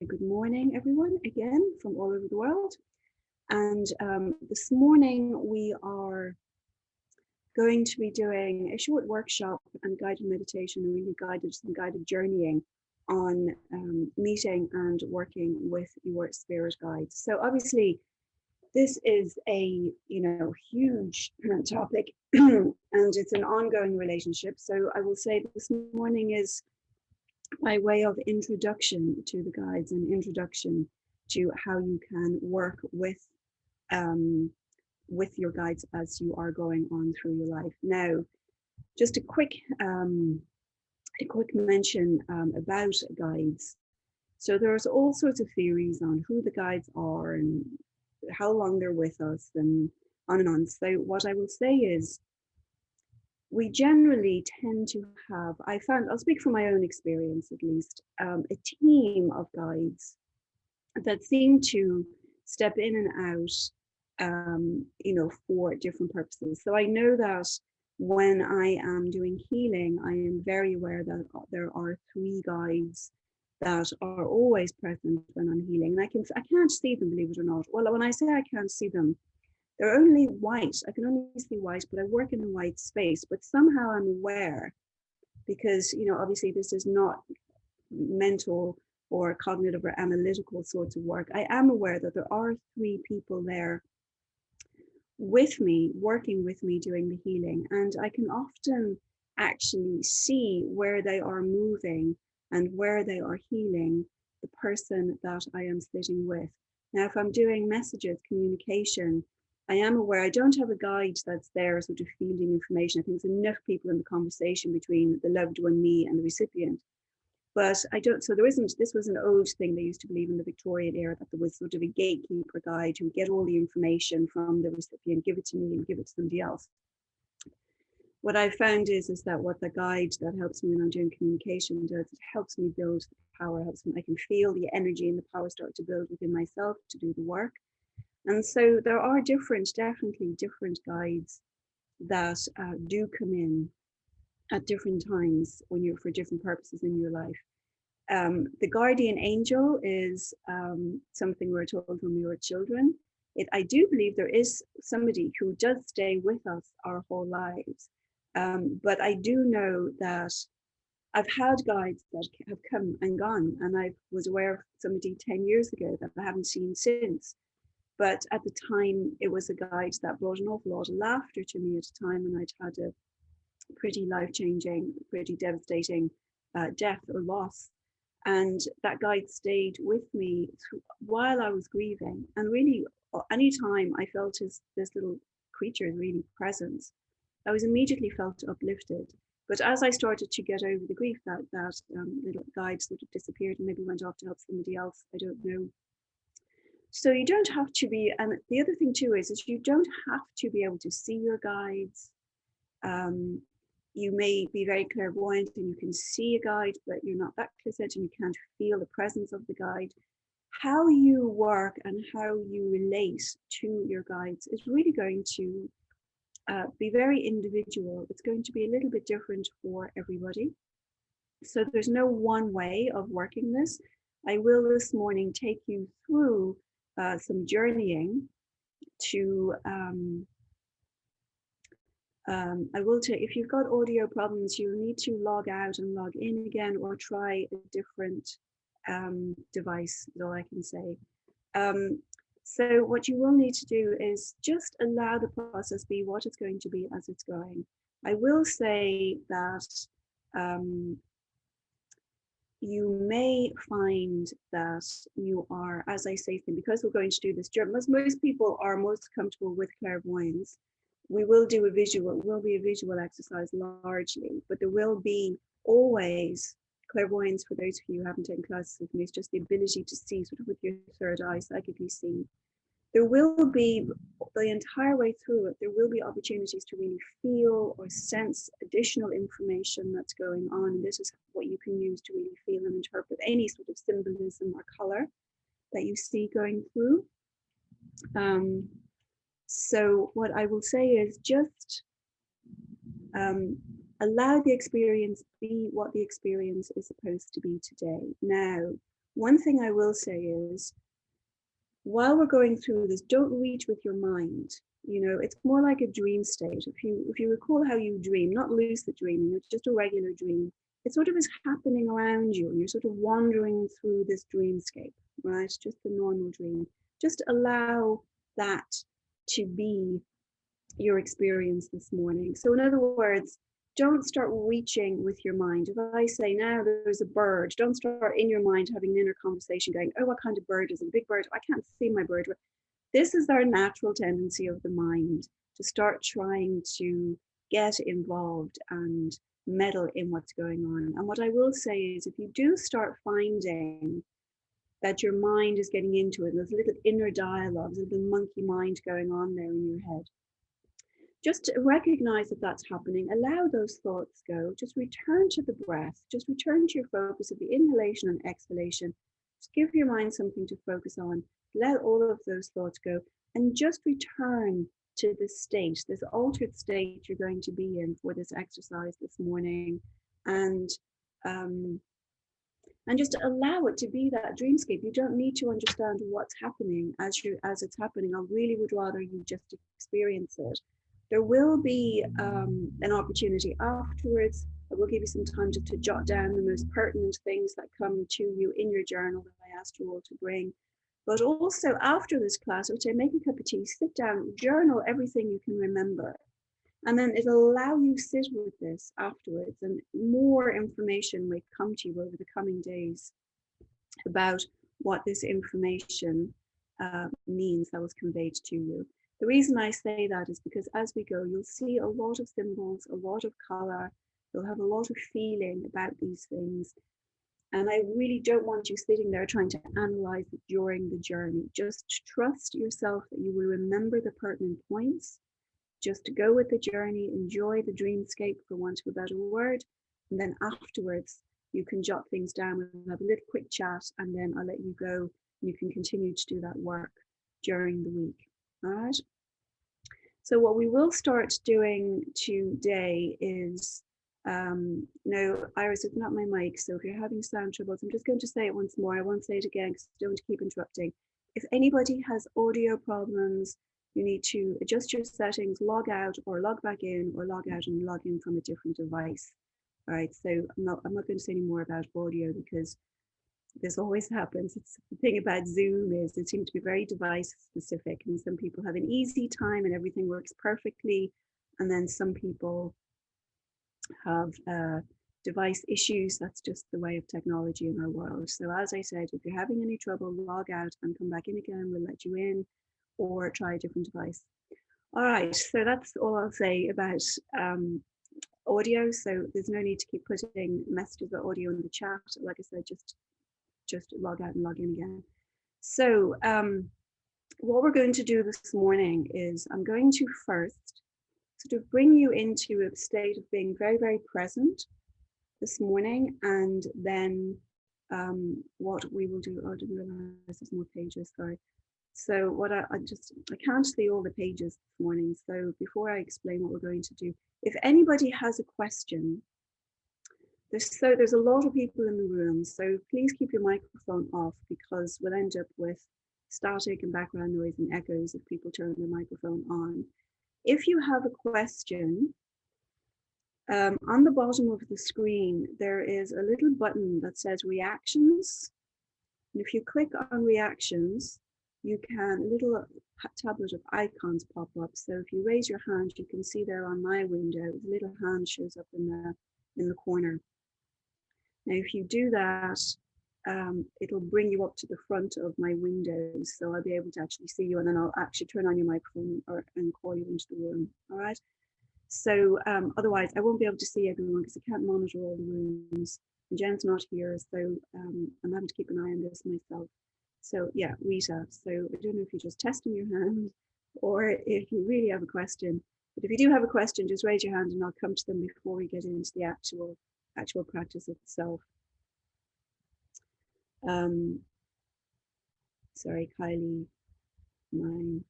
good morning, everyone, again from all over the world. And this morning we are going to be doing a short workshop and guided meditation, and really some guided journeying on meeting and working with your spirit guides. So obviously, this is a huge topic, and it's an ongoing relationship. So I will say this morning is by way of introduction to the guides and introduction to how you can work with your guides as you are going on through your life. Now, just a quick mention about guides. So there's all sorts of theories on who the guides are and how long they're with us and on and on. So what I will say is, we generally tend to have, I'll speak from my own experience at least, a team of guides that seem to step in and out, for different purposes. So I know that when I am doing healing, I am very aware that there are 3 guides that are always present when I'm healing. And I can't see them, believe it or not. Well, when I say I can't see them, they're only white. I can only see white, but I work in a white space. But somehow I'm aware, because, obviously this is not mental or cognitive or analytical sorts of work. I am aware that there are 3 people there with me, working with me, doing the healing. And I can often actually see where they are moving and where they are healing the person that I am sitting with. Now, if I'm doing messages, communication, I am aware I don't have a guide that's there sort of fielding information. I think there's enough people in the conversation between the loved one, me, and the recipient. But I don't, so this was an old thing they used to believe in the Victorian era, that there was sort of a gatekeeper guide who would get all the information from the recipient, give it to me and give it to somebody else. What I found is that what the guide that helps me when I'm doing communication does, it helps me build the power, I can feel the energy and the power start to build within myself to do the work. And so there are definitely different guides that do come in at different times for different purposes in your life. The guardian angel is something we're told when we were children. I do believe there is somebody who does stay with us our whole lives. But I do know that I've had guides that have come and gone, and I was aware of somebody 10 years ago that I haven't seen since. But at the time, it was a guide that brought an awful lot of laughter to me at a time when I'd had a pretty life-changing, pretty devastating death or loss. And that guide stayed with me while I was grieving. And really, anytime I felt this little creature's really presence, I was immediately felt uplifted. But as I started to get over the grief, that little guide sort of disappeared and maybe went off to help somebody else. I don't know. So you don't have to be, and the other thing too is you don't have to be able to see your guides. You may be very clairvoyant and you can see a guide, but you're not that close-edged and you can't feel the presence of the guide. How you work and how you relate to your guides is really going to be very individual. It's going to be a little bit different for everybody. So there's no one way of working this. I will this morning take you through some journeying to if you've got audio problems, you'll need to log out and log in again, or try a different device, is all I can say. So what you will need to do is just allow the process be what it's going to be as it's going. I will say that you may find that you are, as I say, because we're going to do this, most people are most comfortable with clairvoyance. We will do it will be a visual exercise largely, but there will be always clairvoyance. For those of you who haven't taken classes with me, it's just the ability to see sort of with your third eye, psychically see. There will be, the entire way through it, there will be opportunities to really feel or sense additional information that's going on. This is what you can use to really feel and interpret any sort of symbolism or color that you see going through. So what I will say is just allow the experience be what the experience is supposed to be today. Now, One thing I will say is, while we're going through this, don't reach with your mind. It's more like a dream state. If you recall how you dream, not lucid dreaming, it's just a regular dream. It sort of is happening around you, and you're sort of wandering through this dreamscape, right? Just the normal dream. Just allow that to be your experience this morning. So in other words, don't start reaching with your mind. If I say now there's a bird, don't start in your mind having an inner conversation going, oh, what kind of bird is it? A big bird? I can't see my bird. This is our natural tendency of the mind to start trying to get involved and meddle in what's going on. And what I will say is, if you do start finding that your mind is getting into it, there's a little inner dialogue, there's a little monkey mind going on there in your head, just recognize that that's happening. Allow those thoughts go. Just return to the breath. Just return to your focus of the inhalation and exhalation. Just give your mind something to focus on. Let all of those thoughts go and just return to this state, this altered state you're going to be in for this exercise this morning. And just allow it to be that dreamscape. You don't need to understand what's happening as it's happening. I really would rather you just experience it. There will be an opportunity afterwards. I will give you some time to jot down the most pertinent things that come to you in your journal that I asked you all to bring. But also after this class, I would say make a cup of tea, sit down, journal everything you can remember. And then it'll allow you to sit with this afterwards, and more information may come to you over the coming days about what this information means that was conveyed to you. The reason I say that is because as we go, you'll see a lot of symbols, a lot of color, you'll have a lot of feeling about these things. And I really don't want you sitting there trying to analyze it during the journey. Just trust yourself that you will remember the pertinent points. Just to go with the journey, enjoy the dreamscape, for want of a better word. And then afterwards, you can jot things down. We'll have a little quick chat, and then I'll let you go. You can continue to do that work during the week. All right. So what we will start doing today is, no, Iris, it's not my mic. So if you're having sound troubles, I'm just going to say it once more. I won't say it again because I don't want to keep interrupting. If anybody has audio problems, you need to adjust your settings, log out or log back in, or log out and log in from a different device. All right, so I'm not going to say any more about audio because this always happens. It's the thing about Zoom is it seems to be very device specific, and some people have an easy time and everything works perfectly, and then some people have device issues. That's just the way of technology in our world. So as I said, if you're having any trouble, log out and come back in again. We'll let you in, or try a different device. All right, so that's all I'll say about audio. So there's no need to keep putting messages of audio in the chat. Like I said, just log out and log in again. So what we're going to do this morning is I'm going to first sort of bring you into a state of being very, very present this morning, and then what we will do, I didn't realize there's more pages, sorry. So what I can't see all the pages this morning. So before I explain what we're going to do, if anybody has a question, there's a lot of people in the room, so please keep your microphone off because we'll end up with static and background noise and echoes if people turn their microphone on. If you have a question, on the bottom of the screen, there is a little button that says reactions. And if you click on reactions, you can, a little tablet of icons pop up. So if you raise your hand, you can see there on my window, the little hand shows up in the corner. Now, if you do that, it'll bring you up to the front of my windows. So I'll be able to actually see you, and then I'll actually turn on your microphone and call you into the room. All right. So otherwise, I won't be able to see everyone because I can't monitor all the rooms. And Jen's not here, so I'm having to keep an eye on this myself. So yeah, Rita. So I don't know if you're just testing your hand or if you really have a question. But if you do have a question, just raise your hand and I'll come to them before we get into the actual practice itself. Sorry, Kylie, mine.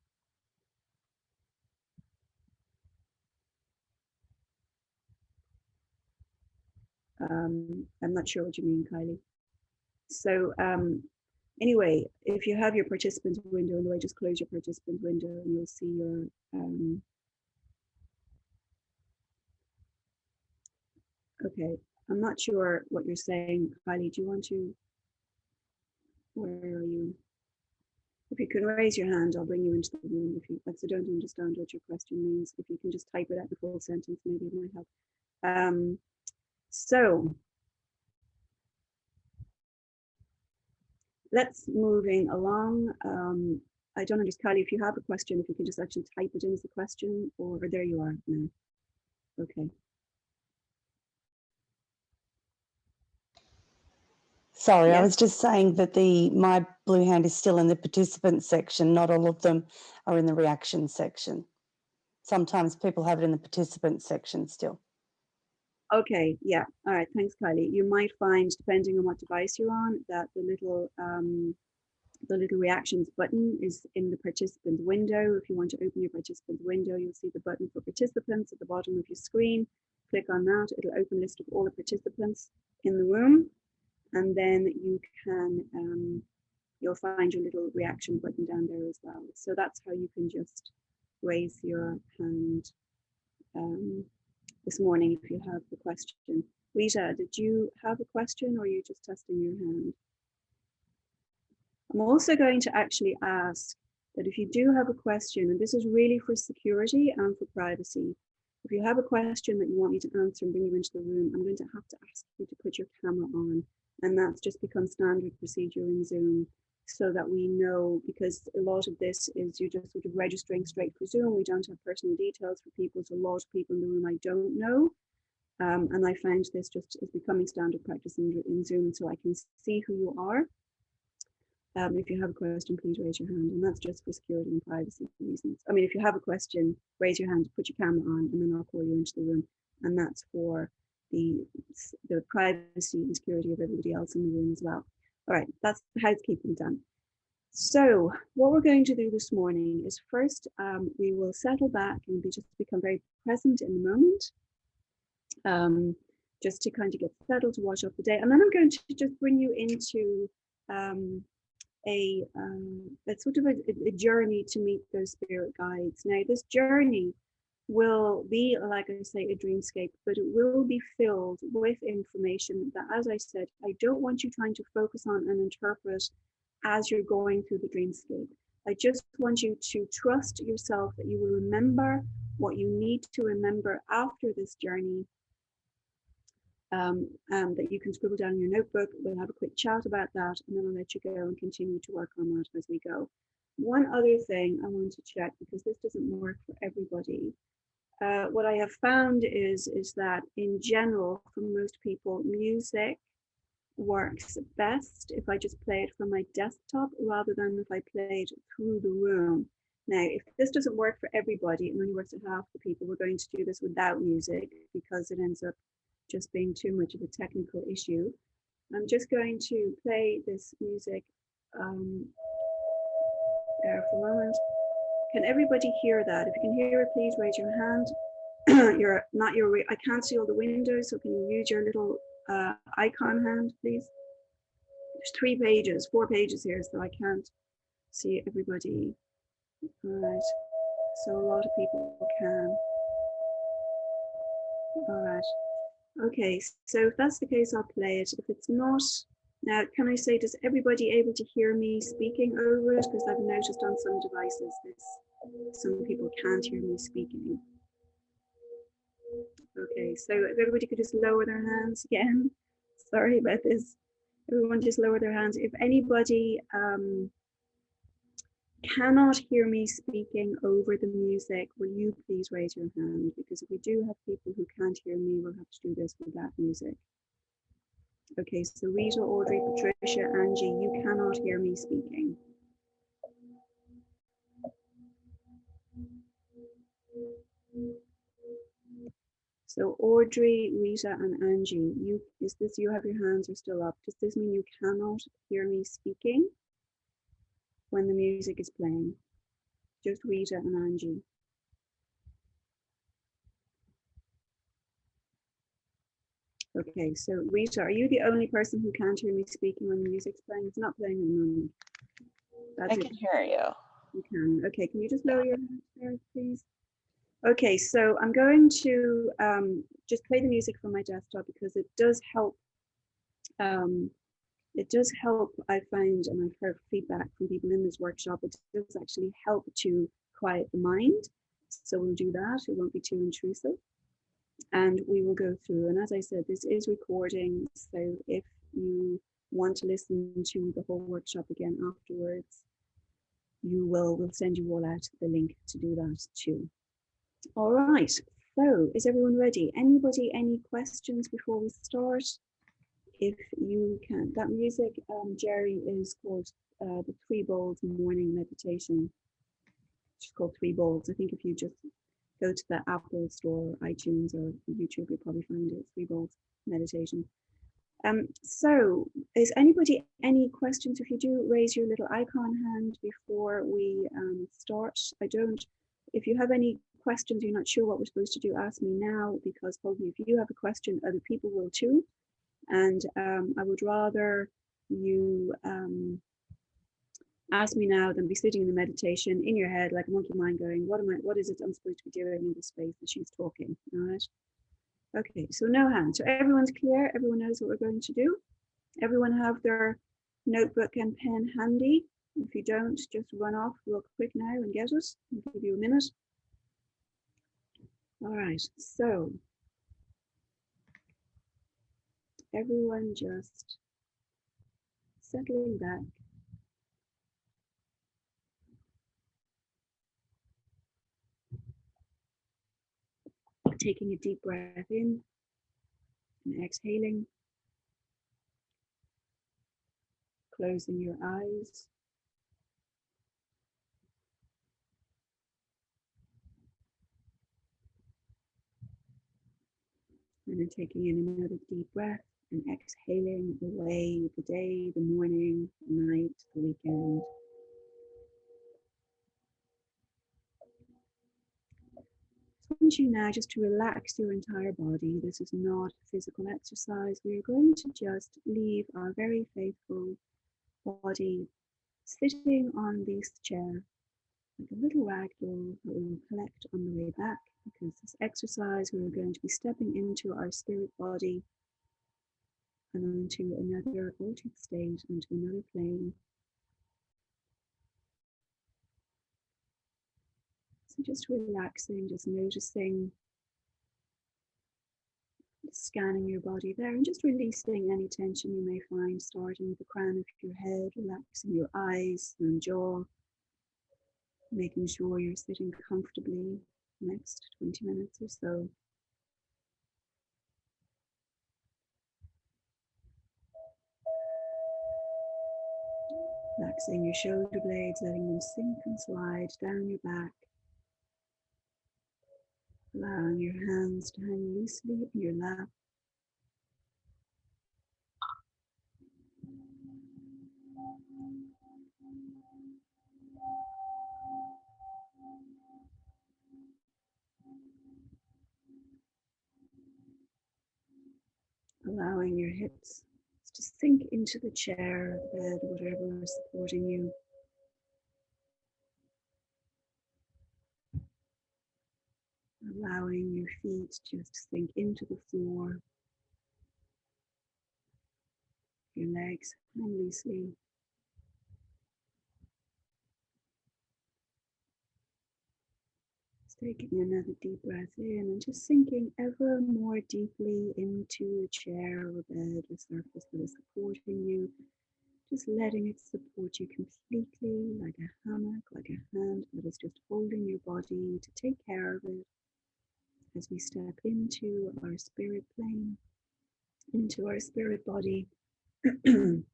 I'm not sure what you mean, Kylie. So anyway, if you have your participant window in the way, just close your participant window and you'll see your okay. I'm not sure what you're saying, Kylie. Do you want to, where are you? If you can raise your hand, I'll bring you into the room. If you, I don't understand what your question means. If you can just type it out in full sentence, maybe it might help. So let's moving along. I don't understand, Kylie, if you have a question, if you can just actually type it in as a question, or there you are now. Okay. Sorry, yes. I was just saying that my blue hand is still in the participant section. Not all of them are in the reaction section. Sometimes people have it in the participant section still. Okay, yeah. All right, thanks, Kylie. You might find, depending on what device you're on, that the little reactions button is in the participant window. If you want to open your participant window, you'll see the button for participants at the bottom of your screen. Click on that. It'll open a list of all the participants in the room. And then you can, you'll find your little reaction button down there as well. So that's how you can just raise your hand this morning if you have the question. Rita, did you have a question or are you just testing your hand? I'm also going to actually ask that if you do have a question, and this is really for security and for privacy, if you have a question that you want me to answer and bring you into the room, I'm going to have to ask you to put your camera on. And that's just become standard procedure in Zoom so that we know, because a lot of this is you just sort of registering straight for Zoom. We don't have personal details for people. So a lot of people in the room I don't know. And I find this just is becoming standard practice in Zoom, so I can see who you are. If you have a question, please raise your hand, and that's just for security and privacy reasons. I mean, if you have a question, raise your hand, put your camera on, and then I'll call you into the room, and that's for the privacy and security of everybody else in the room as well. All right, that's the housekeeping done. So what we're going to do this morning is first, we will settle back and just become very present in the moment, just to kind of get settled, to wash off the day. And then I'm going to just bring you into that's sort of a journey to meet those spirit guides. Now, this journey will be, like I say, a dreamscape, but it will be filled with information that, as I said, I don't want you trying to focus on and interpret as you're going through the dreamscape. I just want you to trust yourself that you will remember what you need to remember after this journey. That you can scribble down in your notebook. We'll have a quick chat about that, and then I'll let you go and continue to work on that as we go. One other thing I want to check, because this doesn't work for everybody. What I have found is that in general, for most people, music works best if I just play it from my desktop rather than if I play it through the room. Now, if this doesn't work for everybody, and only works for half the people, we're going to do this without music because it ends up just being too much of a technical issue. I'm just going to play this music there for a moment. Can everybody hear that? If you can hear it, please raise your hand. I can't see all the windows, so can you use your little icon hand, please? There's 4 pages here, so I can't see everybody. All right, so a lot of people can. All right. Okay, so if that's the case, I'll play it. If it's not, now can I say, does everybody able to hear me speaking over it? Because I've noticed on some devices some people can't hear me speaking. Okay, so if everybody could just lower their hands again. Sorry about this. Everyone just lower their hands. If anybody cannot hear me speaking over the music, will you please raise your hand? Because if we do have people who can't hear me, we'll have to do this without music. Okay, so Rita, Audrey, Patricia, Angie, you cannot hear me speaking. So Audrey, Rita, and Angie, you have your hands are still up. Does this mean you cannot hear me speaking when the music is playing? Just Rita and Angie. Okay, so Rita, are you the only person who can't hear me speaking when the music's playing? It's not playing at the moment. That's I can hear you. You can. Okay, can you just lower your hand there, please? Okay, so I'm going to just play the music from my desktop because it does help. It does help, I find, and I've heard feedback from people in this workshop, it does actually help to quiet the mind. So we'll do that. It won't be too intrusive. And we will go through. And as I said, this is recording. So if you want to listen to the whole workshop again afterwards, we'll send you all out the link to do that too. All right, so is everyone ready? Anybody, any questions before we start? If you can, that music, Jerry, is called the 3 Bowls Morning Meditation. It's called 3 Bowls. I think if you just go to the Apple Store, iTunes, or YouTube, you'll probably find it, 3 Bowls Meditation. So is anybody any questions? If you do, raise your little icon hand before we start. If you have any questions, you're not sure what we're supposed to do, ask me now, because probably if you have a question, other people will too. And I would rather you ask me now than be sitting in the meditation in your head like a monkey mind going, what is it I'm supposed to be doing in the space that she's talking, all right? Okay, so no hands. So everyone's clear, everyone knows what we're going to do. Everyone have their notebook and pen handy. If you don't, just run off real quick now and get it. I'll give you a minute. All right, so everyone just settling back. Taking a deep breath in and exhaling. Closing your eyes. And then taking in another deep breath and exhaling away the day, the morning, the night, the weekend. I want you now just to relax your entire body. This is not physical exercise. We are going to just leave our very faithful body sitting on this chair like a little rag doll that we will collect on the way back, because this exercise we are going to be stepping into our spirit body and onto another altered state, onto another plane. So just relaxing, just noticing, scanning your body there and just releasing any tension you may find, starting with the crown of your head, relaxing your eyes and jaw, making sure you're sitting comfortably the next 20 minutes or so. Relaxing your shoulder blades, letting them sink and slide down your back. Allowing your hands to hang loosely in your lap. Allowing your hips to sink into the chair, bed, whatever is supporting you. Allowing your feet just sink into the floor. Your legs hang loosely. Just taking another deep breath in and just sinking ever more deeply into a chair or bed or surface that is supporting you. Just letting it support you completely, like a hammock, like a hand that is just holding your body to take care of it as we step into our spirit plane, into our spirit body, into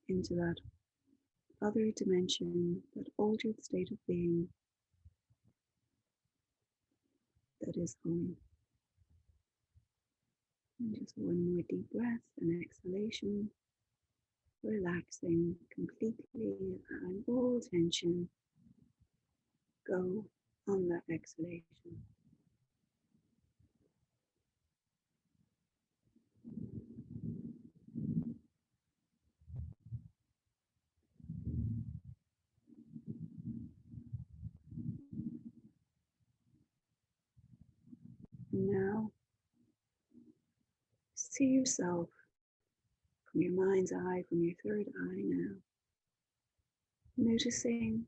that other dimension, that altered state of being that is home. And just one more deep breath and exhalation, relaxing completely, and all tension go on that exhalation. See yourself from your mind's eye, from your third eye now, noticing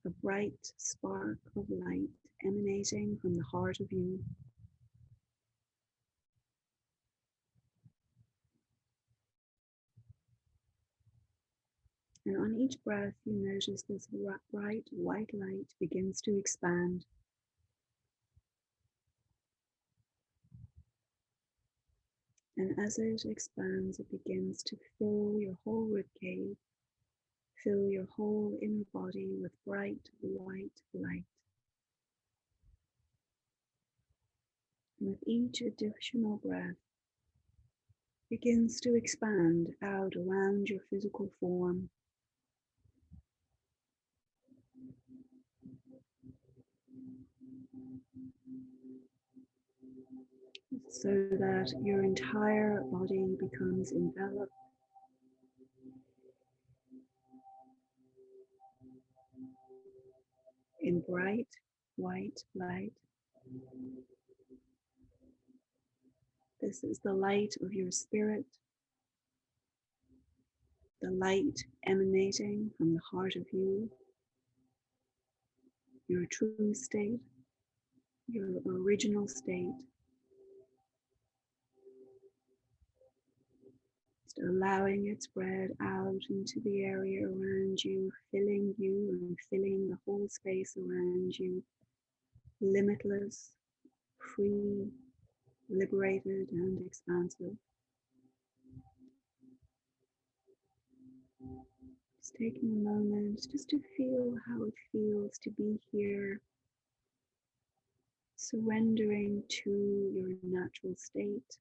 a bright spark of light emanating from the heart of you. And on each breath, you notice this bright white light begins to expand. And as it expands, it begins to fill your whole ribcage, fill your whole inner body with bright white light. And with each additional breath, begins to expand out around your physical form. So that your entire body becomes enveloped in bright white light. This is the light of your spirit, the light emanating from the heart of you, your true state, your original state. Just allowing it spread out into the area around you and filling the whole space around you, limitless, free, liberated and expansive. Just taking a moment just to feel how it feels to be here, surrendering to your natural state.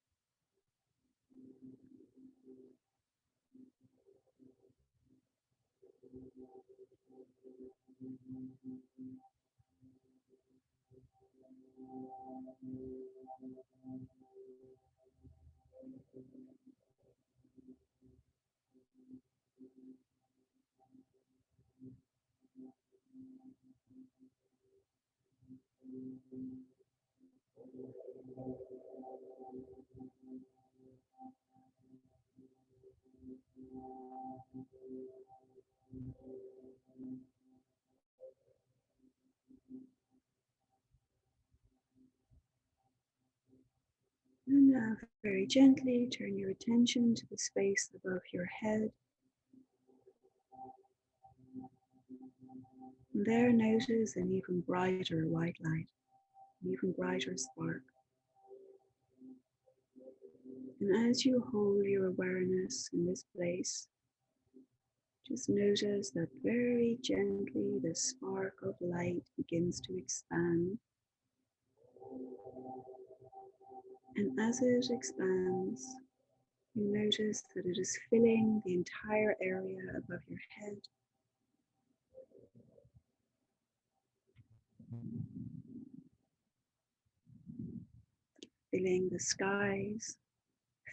And now very gently turn your attention to the space above your head. And there notice an even brighter white light, an even brighter spark. And as you hold your awareness in this place, just notice that very gently the spark of light begins to expand. And as it expands, you notice that it is filling the entire area above your head. Filling the skies,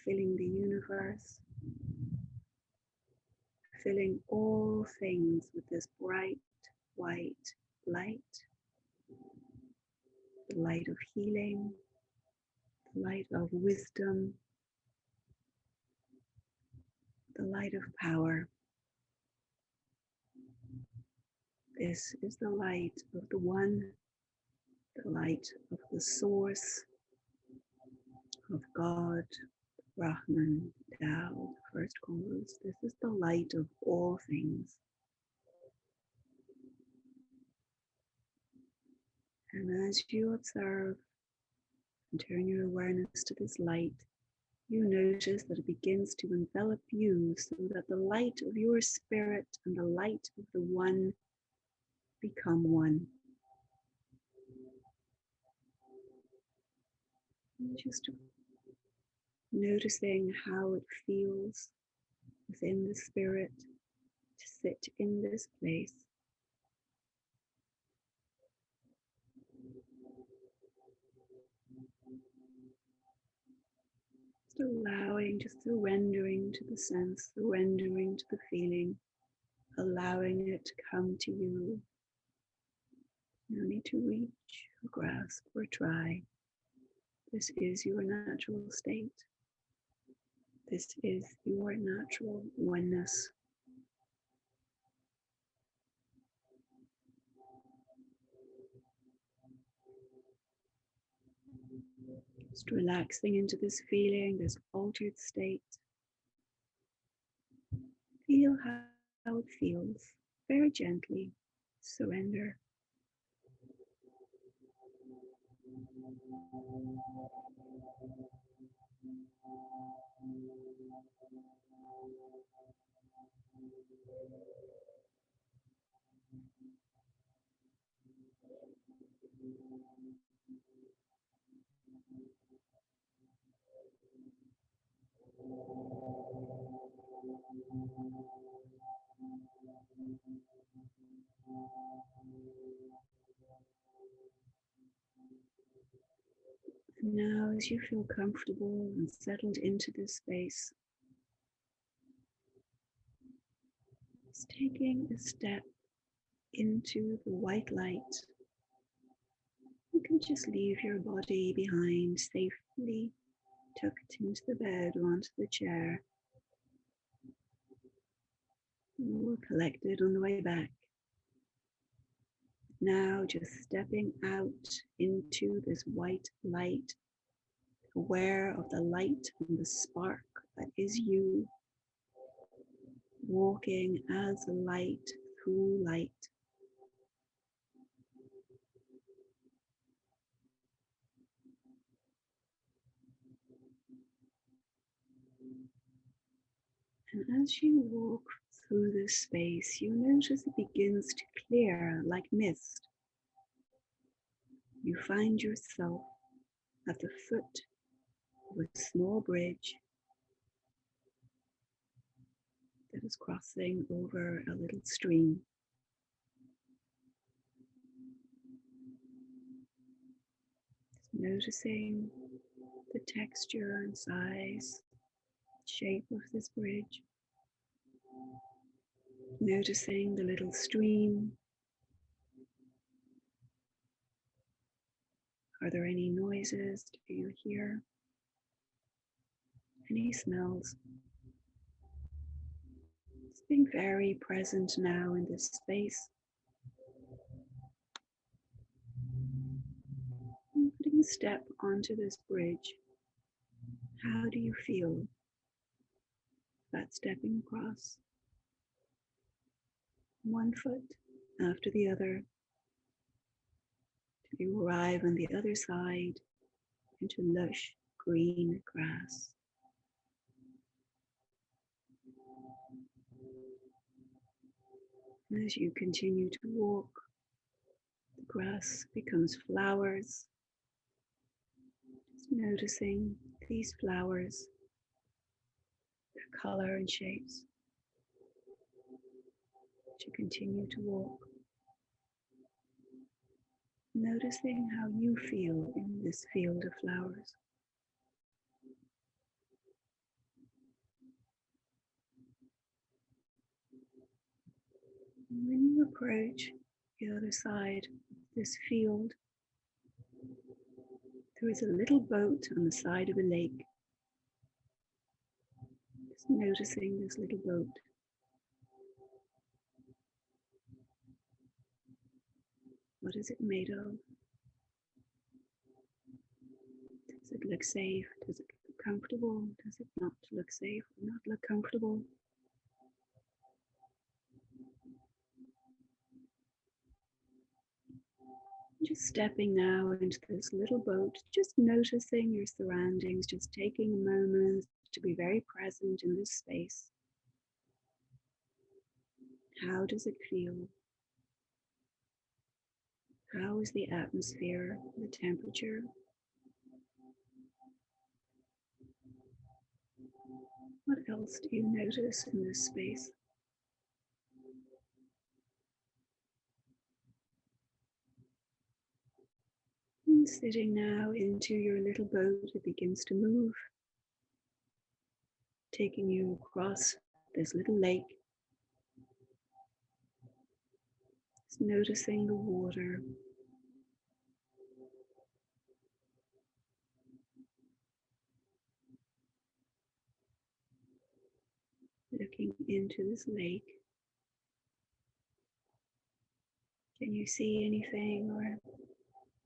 filling the universe, filling all things with this bright white light, the light of healing, the light of wisdom, the light of power. This is the light of the One, the light of the Source, of God, Brahman, Tao, the first cause. This is the light of all things. And as you observe and turn your awareness to this light, you notice that it begins to envelop you so that the light of your spirit and the light of the One become one. And just noticing how it feels within the spirit to sit in this place. Just allowing, just surrendering to the sense, surrendering to the feeling, allowing it to come to you. No need to reach or grasp or try. This is your natural state. This is your natural oneness. Just relaxing into this feeling, this altered state. Feel how it feels. Very gently surrender. And now, as you feel comfortable and settled into this space, just taking a step into the white light. You can just leave your body behind, safely tucked into the bed or onto the chair, or collected on the way back. Now just stepping out into this white light, aware of the light and the spark that is you, walking as light through light. And as you walk through this space, you notice it begins to clear like mist. You find yourself at the foot of a small bridge that is crossing over a little stream. Just noticing the texture and size, shape of this bridge. Noticing the little stream. Are there any noises? Do you hear any smells? Just being very present now in this space. And putting a step onto this bridge. How do you feel about stepping across? One foot after the other. Till you arrive on the other side into lush green grass. And as you continue to walk, the grass becomes flowers. Just noticing these flowers, their color and shapes. As you continue to walk, noticing how you feel in this field of flowers. And when you approach the other side of this field, there is a little boat on the side of a lake. Just noticing this little boat. What is it made of? Does it look safe? Does it look comfortable? Does it not look safe or not look comfortable? Just stepping now into this little boat, just noticing your surroundings, just taking a moment to be very present in this space. How does it feel? How is the atmosphere, the temperature? What else do you notice in this space? And sitting now into your little boat, it begins to move, taking you across this little lake. Just noticing the water. looking into this lake. Can you see anything or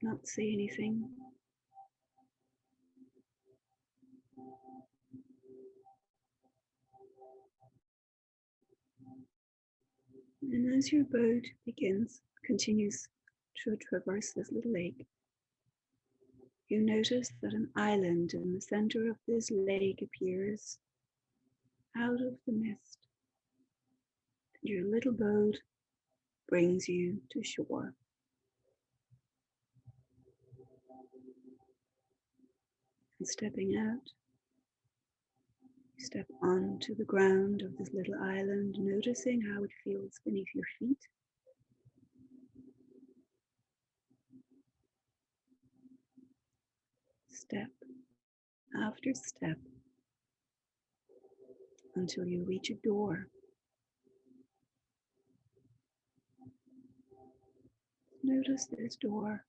not see anything? And as your boat continues to traverse this little lake, you notice that an island in the center of this lake appears out of the mist. And your little boat brings you to shore. And stepping out, you step onto the ground of this little island, noticing how it feels beneath your feet. Step after step until you reach a door. Notice this door.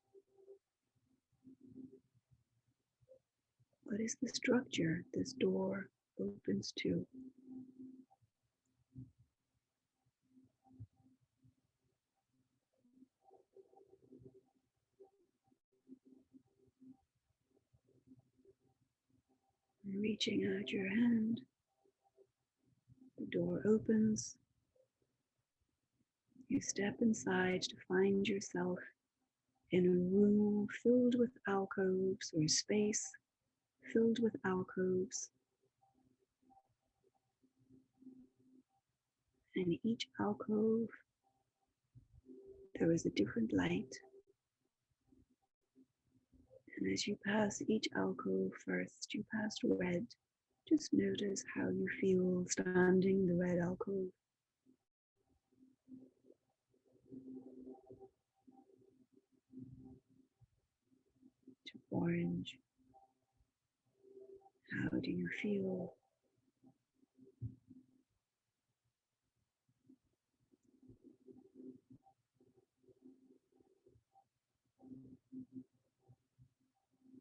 What is the structure this door opens to? Reaching out your hand, the door opens. You step inside to find yourself in a room filled with alcoves, or space filled with alcoves. And each alcove, there is a different light. And as you pass each alcove, first you pass red. Just notice how you feel standing in the red alcove. To orange. How do you feel?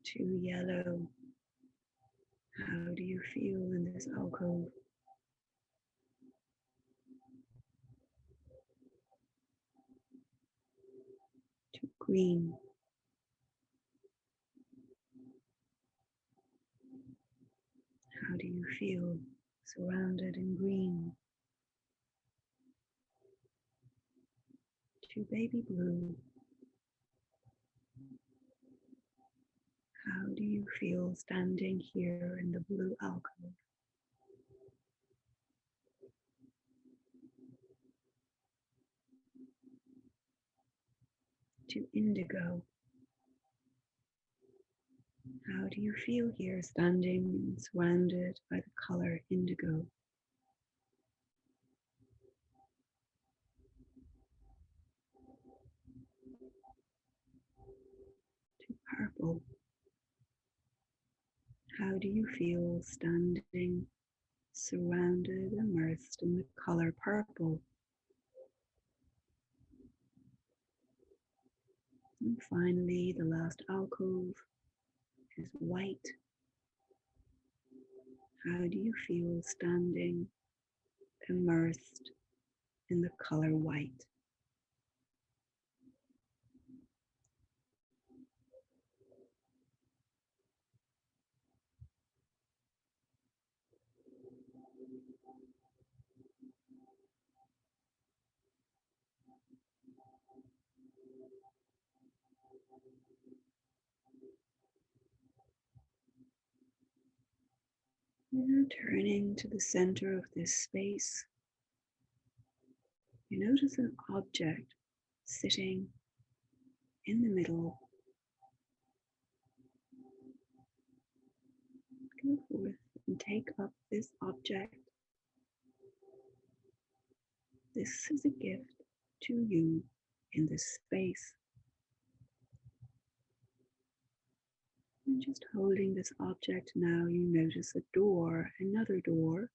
To yellow. How do you feel in this alcove? To green. How do you feel surrounded in green? To baby blue. How do you feel standing here in the blue alcove? To indigo. How do you feel here standing and surrounded by the color indigo? To purple. How do you feel standing, surrounded, immersed in the color purple? And finally, the last alcove is white. How do you feel standing, immersed in the color white? Now turning to the center of this space, you notice an object sitting in the middle. Go forth and take up this object. This is a gift to you in this space. And just holding this object now, you notice a door, another door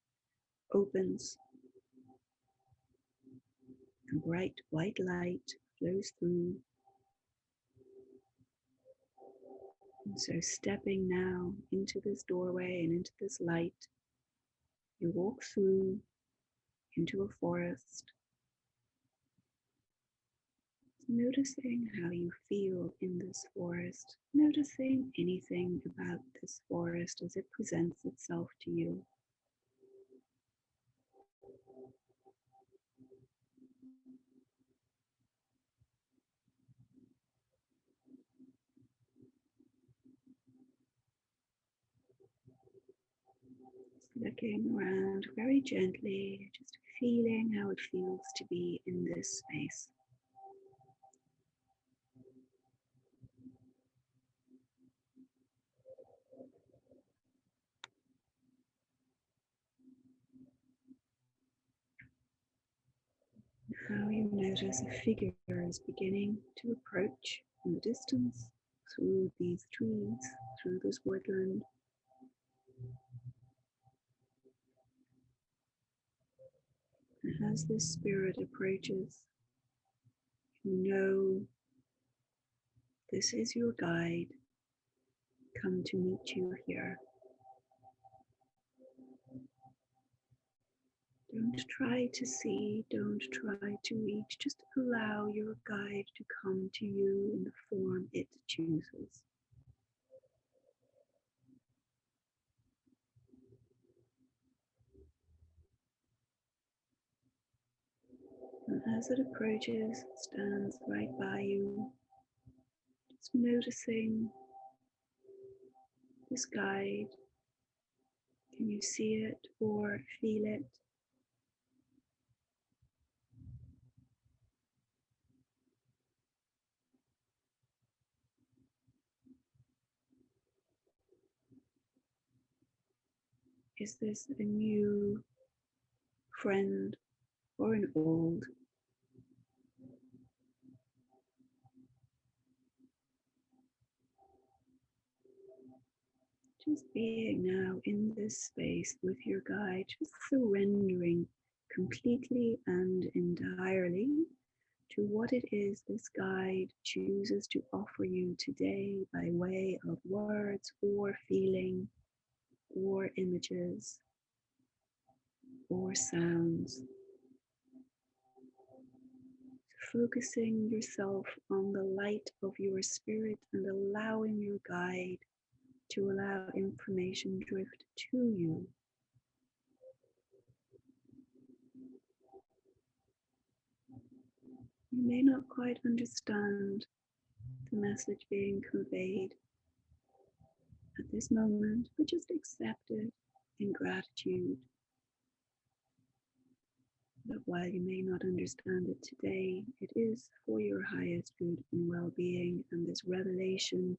opens. And bright white light flows through. And so stepping now into this doorway and into this light, you walk through into a forest, noticing how you feel in this forest, noticing anything about this forest as it presents itself to you. Looking around very gently, just feeling how it feels to be in this space. Now you notice a figure is beginning to approach in the distance through these trees, through this woodland. And as this spirit approaches, you know this is your guide come to meet you here. Don't try to see, don't try to reach, just allow your guide to come to you in the form it chooses. And as it approaches, it stands right by you, just noticing this guide. Can you see it or feel it? Is this a new friend or an old? Just being now in this space with your guide, just surrendering completely and entirely to what it is this guide chooses to offer you today by way of words or feeling or images or sounds. Focusing yourself on the light of your spirit and allowing your guide to allow information drift to you. You may not quite understand the message being conveyed at this moment, but just accept it in gratitude. But while you may not understand it today, it is for your highest good and well-being, and this revelation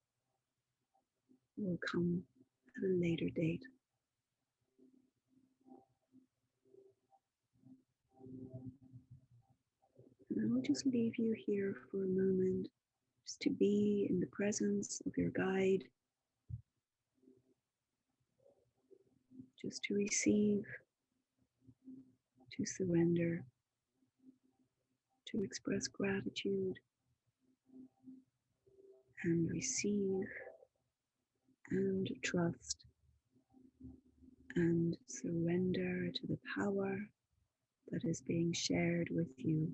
will come at a later date. And I will just leave you here for a moment, just to be in the presence of your guide, just to receive, to surrender, to express gratitude and receive and trust and surrender to the power that is being shared with you.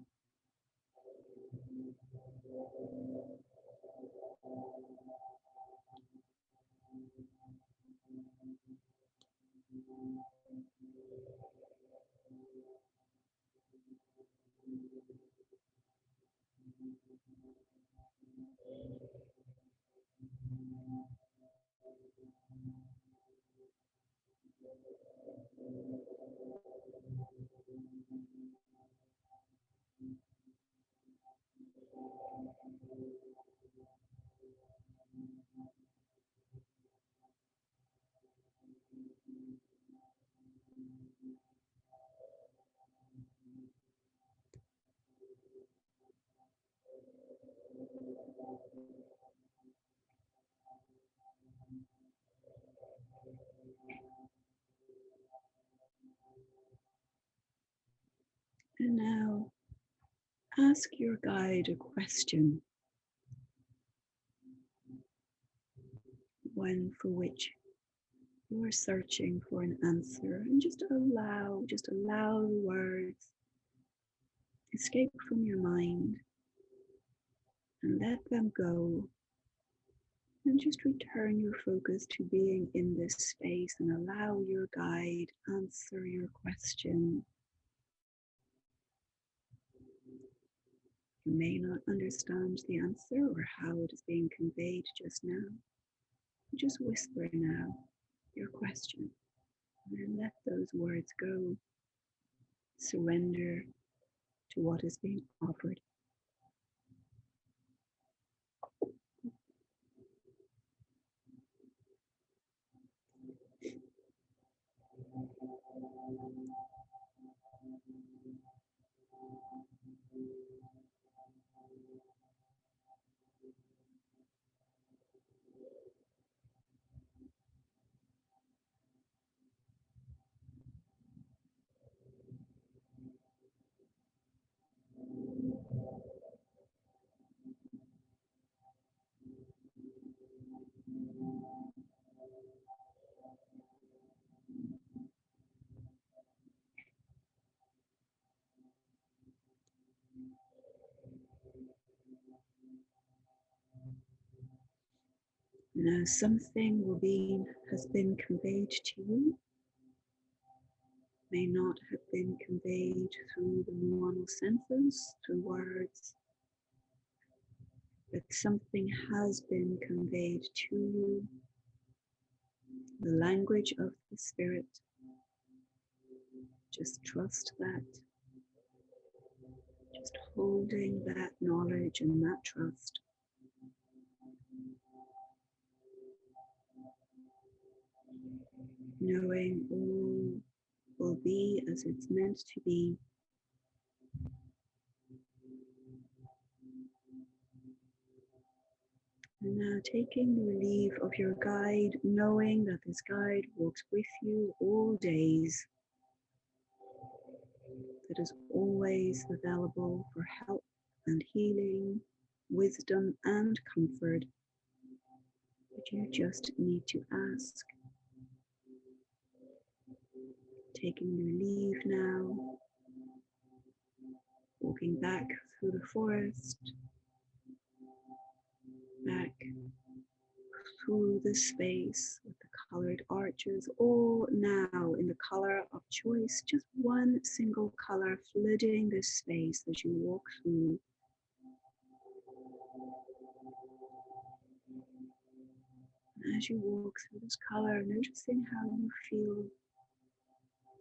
And now ask your guide a question, one for which you're searching for an answer, and just allow the words escape from your mind and let them go. And just return your focus to being in this space and allow your guide answer your question. You may not understand the answer or how it is being conveyed just now. Just whisper now your question and then let those words go. Surrender to what is being offered. Now something has been conveyed to you, may not have been conveyed through the normal senses, through words, but something has been conveyed to you, the language of the Spirit. Just trust that, just holding that knowledge and that trust. Knowing all will be as it's meant to be. And now taking leave of your guide, knowing that this guide walks with you all days, that is always available for help and healing, wisdom and comfort, but you just need to ask. Taking your leave now, walking back through the forest, back through the space with the colored arches, all now in the color of choice, just one single color flooding this space as you walk through. And as you walk through this color, noticing how you feel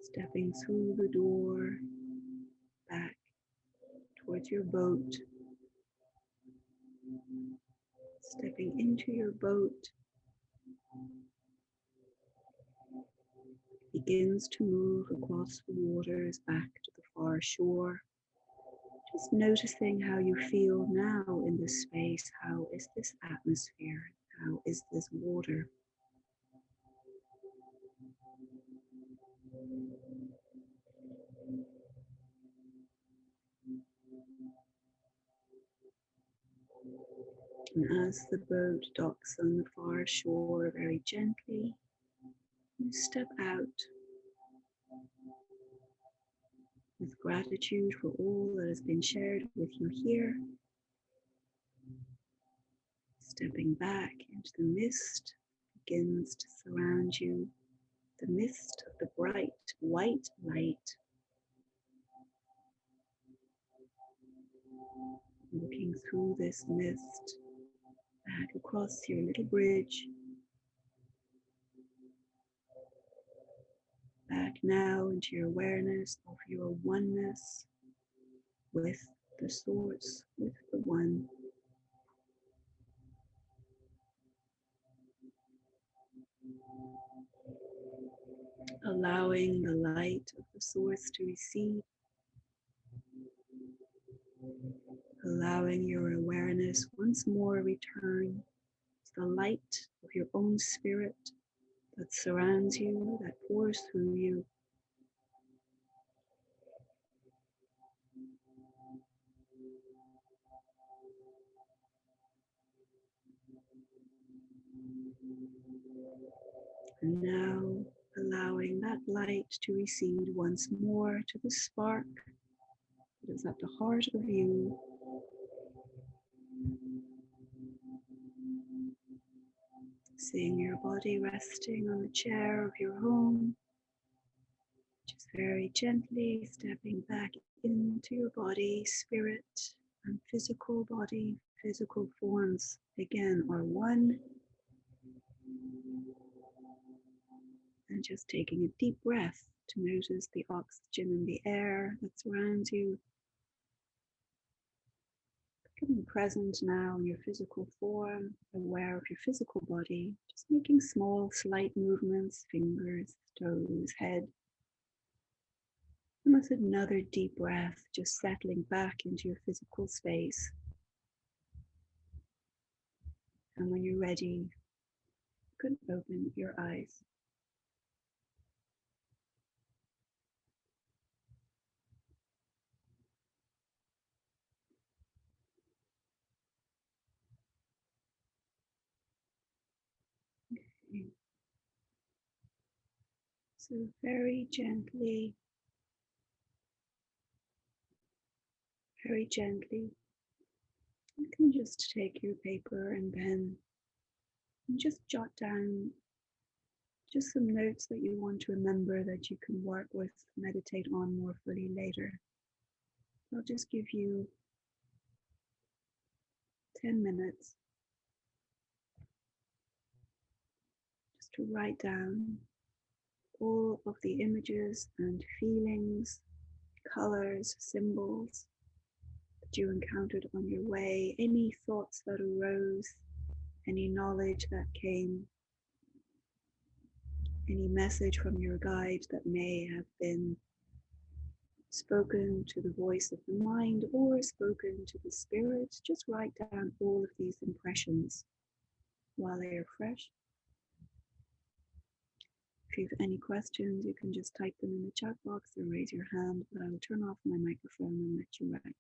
stepping through the door, back towards your boat, stepping into your boat, begins to move across the waters back to the far shore. Just noticing how you feel now in this space. How is this atmosphere? How is this water? And as the boat docks on the far shore very gently, you step out with gratitude for all that has been shared with you here. Stepping back into the mist begins to surround you, the mist of the bright white light. Looking through this mist, back across your little bridge, back now into your awareness of your oneness with the source, with the one. Allowing the light of the source to recede, allowing your awareness once more return to the light of your own spirit that surrounds you, that pours through you. And now allowing that light to recede once more to the spark that is at the heart of you. Seeing your body resting on the chair of your home, just very gently stepping back into your body, spirit and physical body, physical forms again are one. And just taking a deep breath to notice the oxygen in the air that surrounds you. Becoming present now in your physical form, aware of your physical body, just making small, slight movements, fingers, toes, head. And with another deep breath, just settling back into your physical space. And when you're ready, you can open your eyes. Okay. So very gently, you can just take your paper and pen and just jot down just some notes that you want to remember that you can work with, meditate on more fully later. I'll just give you 10 minutes just to write down all of the images and feelings, colors, symbols that you encountered on your way, any thoughts that arose, any knowledge that came, any message from your guide that may have been spoken to the voice of the mind or spoken to the spirit. Just write down all of these impressions while they are fresh. If you have any questions, you can just type them in the chat box or raise your hand, but I will turn off my microphone and let you write.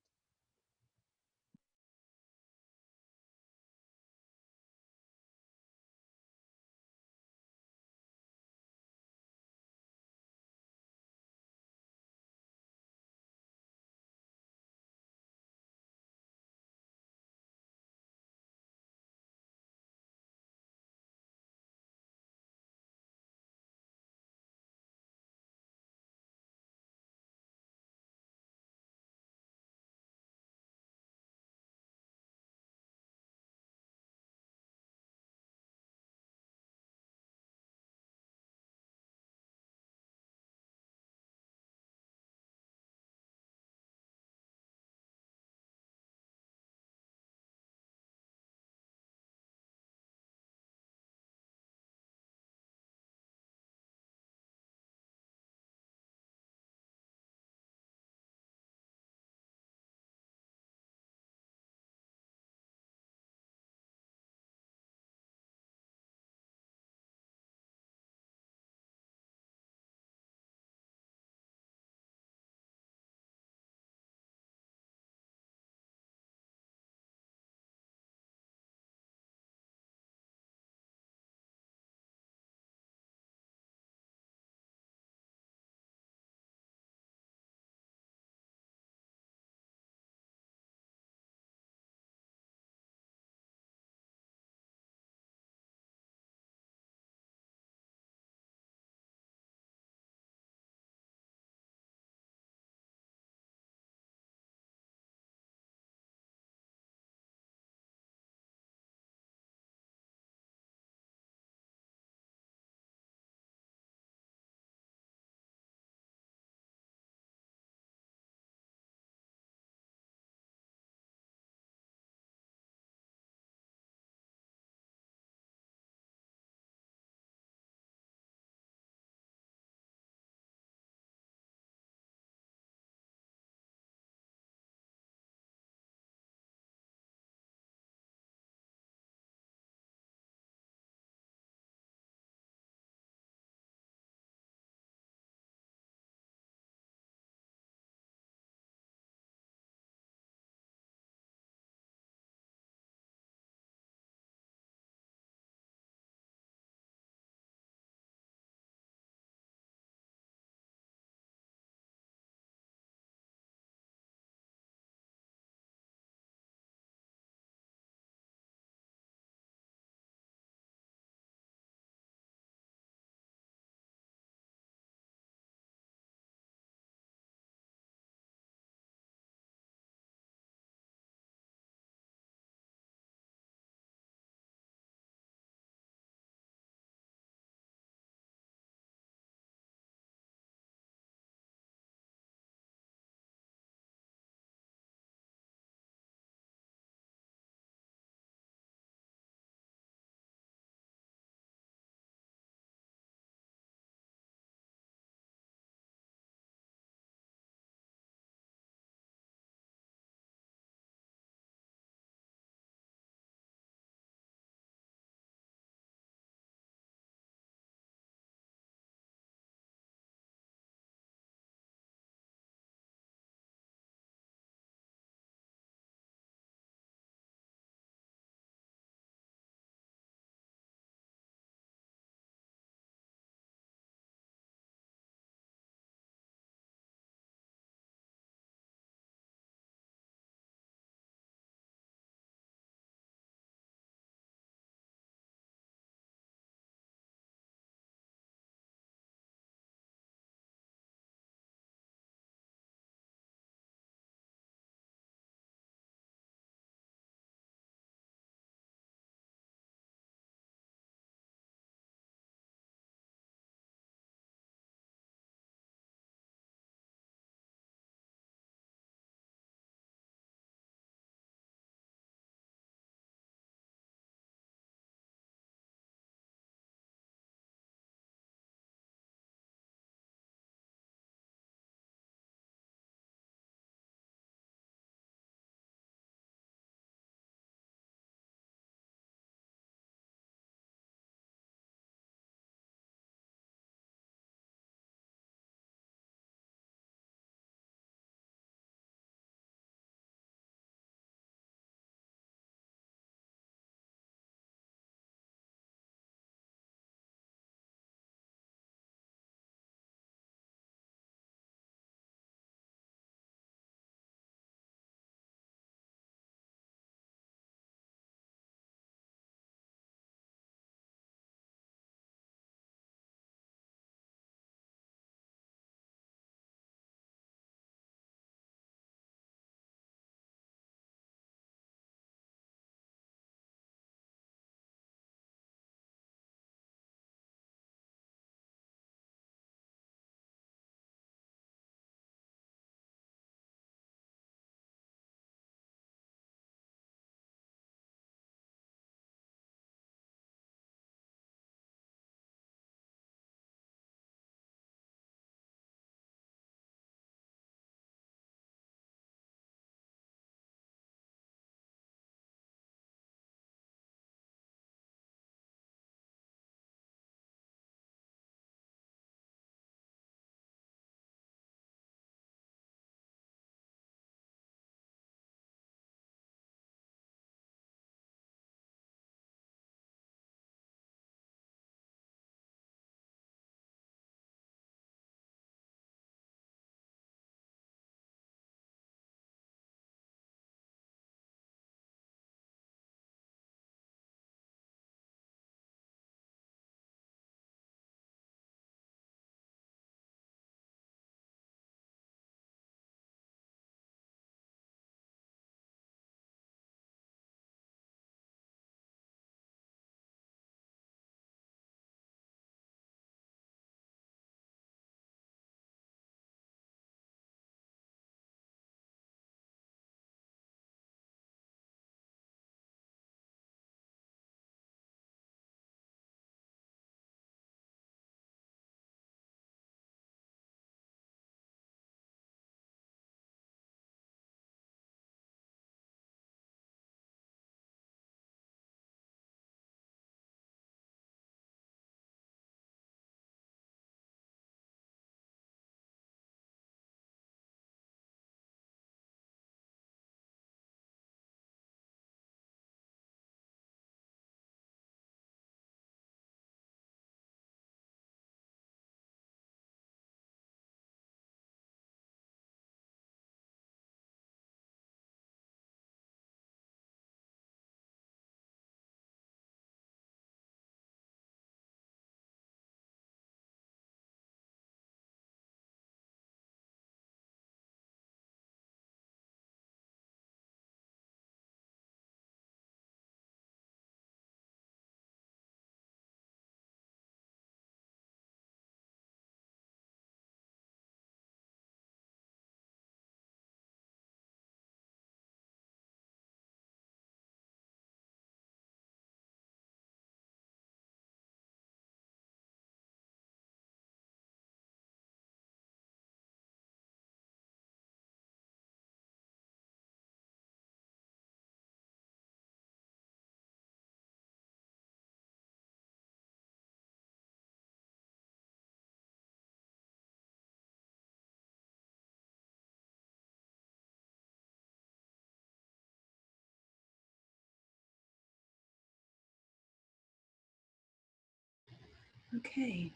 Okay.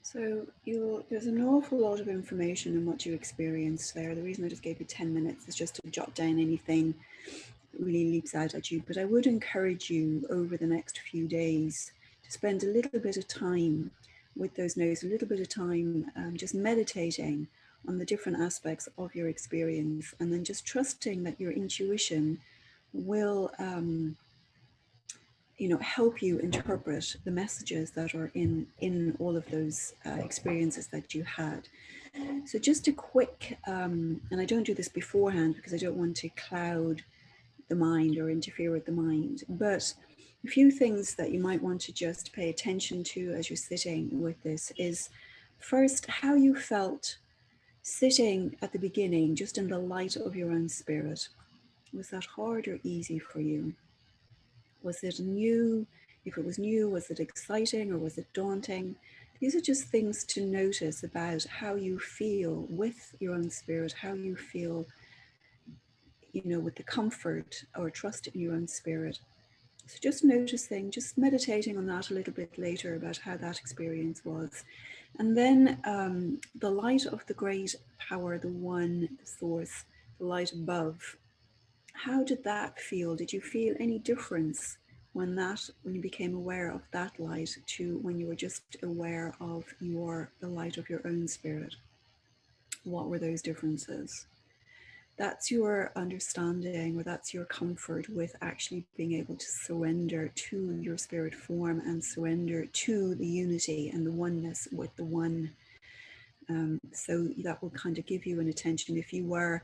So there's an awful lot of information in what you experienced there. The reason I just gave you 10 minutes is just to jot down anything that really leaps out at you. But I would encourage you over the next few days to spend a little bit of time with those notes, a little bit of time just meditating on the different aspects of your experience, and then just trusting that your intuition will help you interpret the messages that are in all of those experiences that you had. So just a quick, and I don't do this beforehand because I don't want to cloud the mind or interfere with the mind, but a few things that you might want to just pay attention to as you're sitting with this is, first, how you felt sitting at the beginning, just in the light of your own spirit. Was that hard or easy for you? Was it new? If it was new, was it exciting or was it daunting? These are just things to notice about how you feel with your own spirit, how you feel, with the comfort or trust in your own spirit. So just noticing, just meditating on that a little bit later about how that experience was. And then the light of the great power, the one source, the light above. How did that feel? Did you feel any difference when you became aware of that light to when you were just aware of the light of your own spirit? What were those differences? That's your understanding, or that's your comfort with actually being able to surrender to your spirit form and surrender to the unity and the oneness with the one. So that will kind of give you an attention. If you were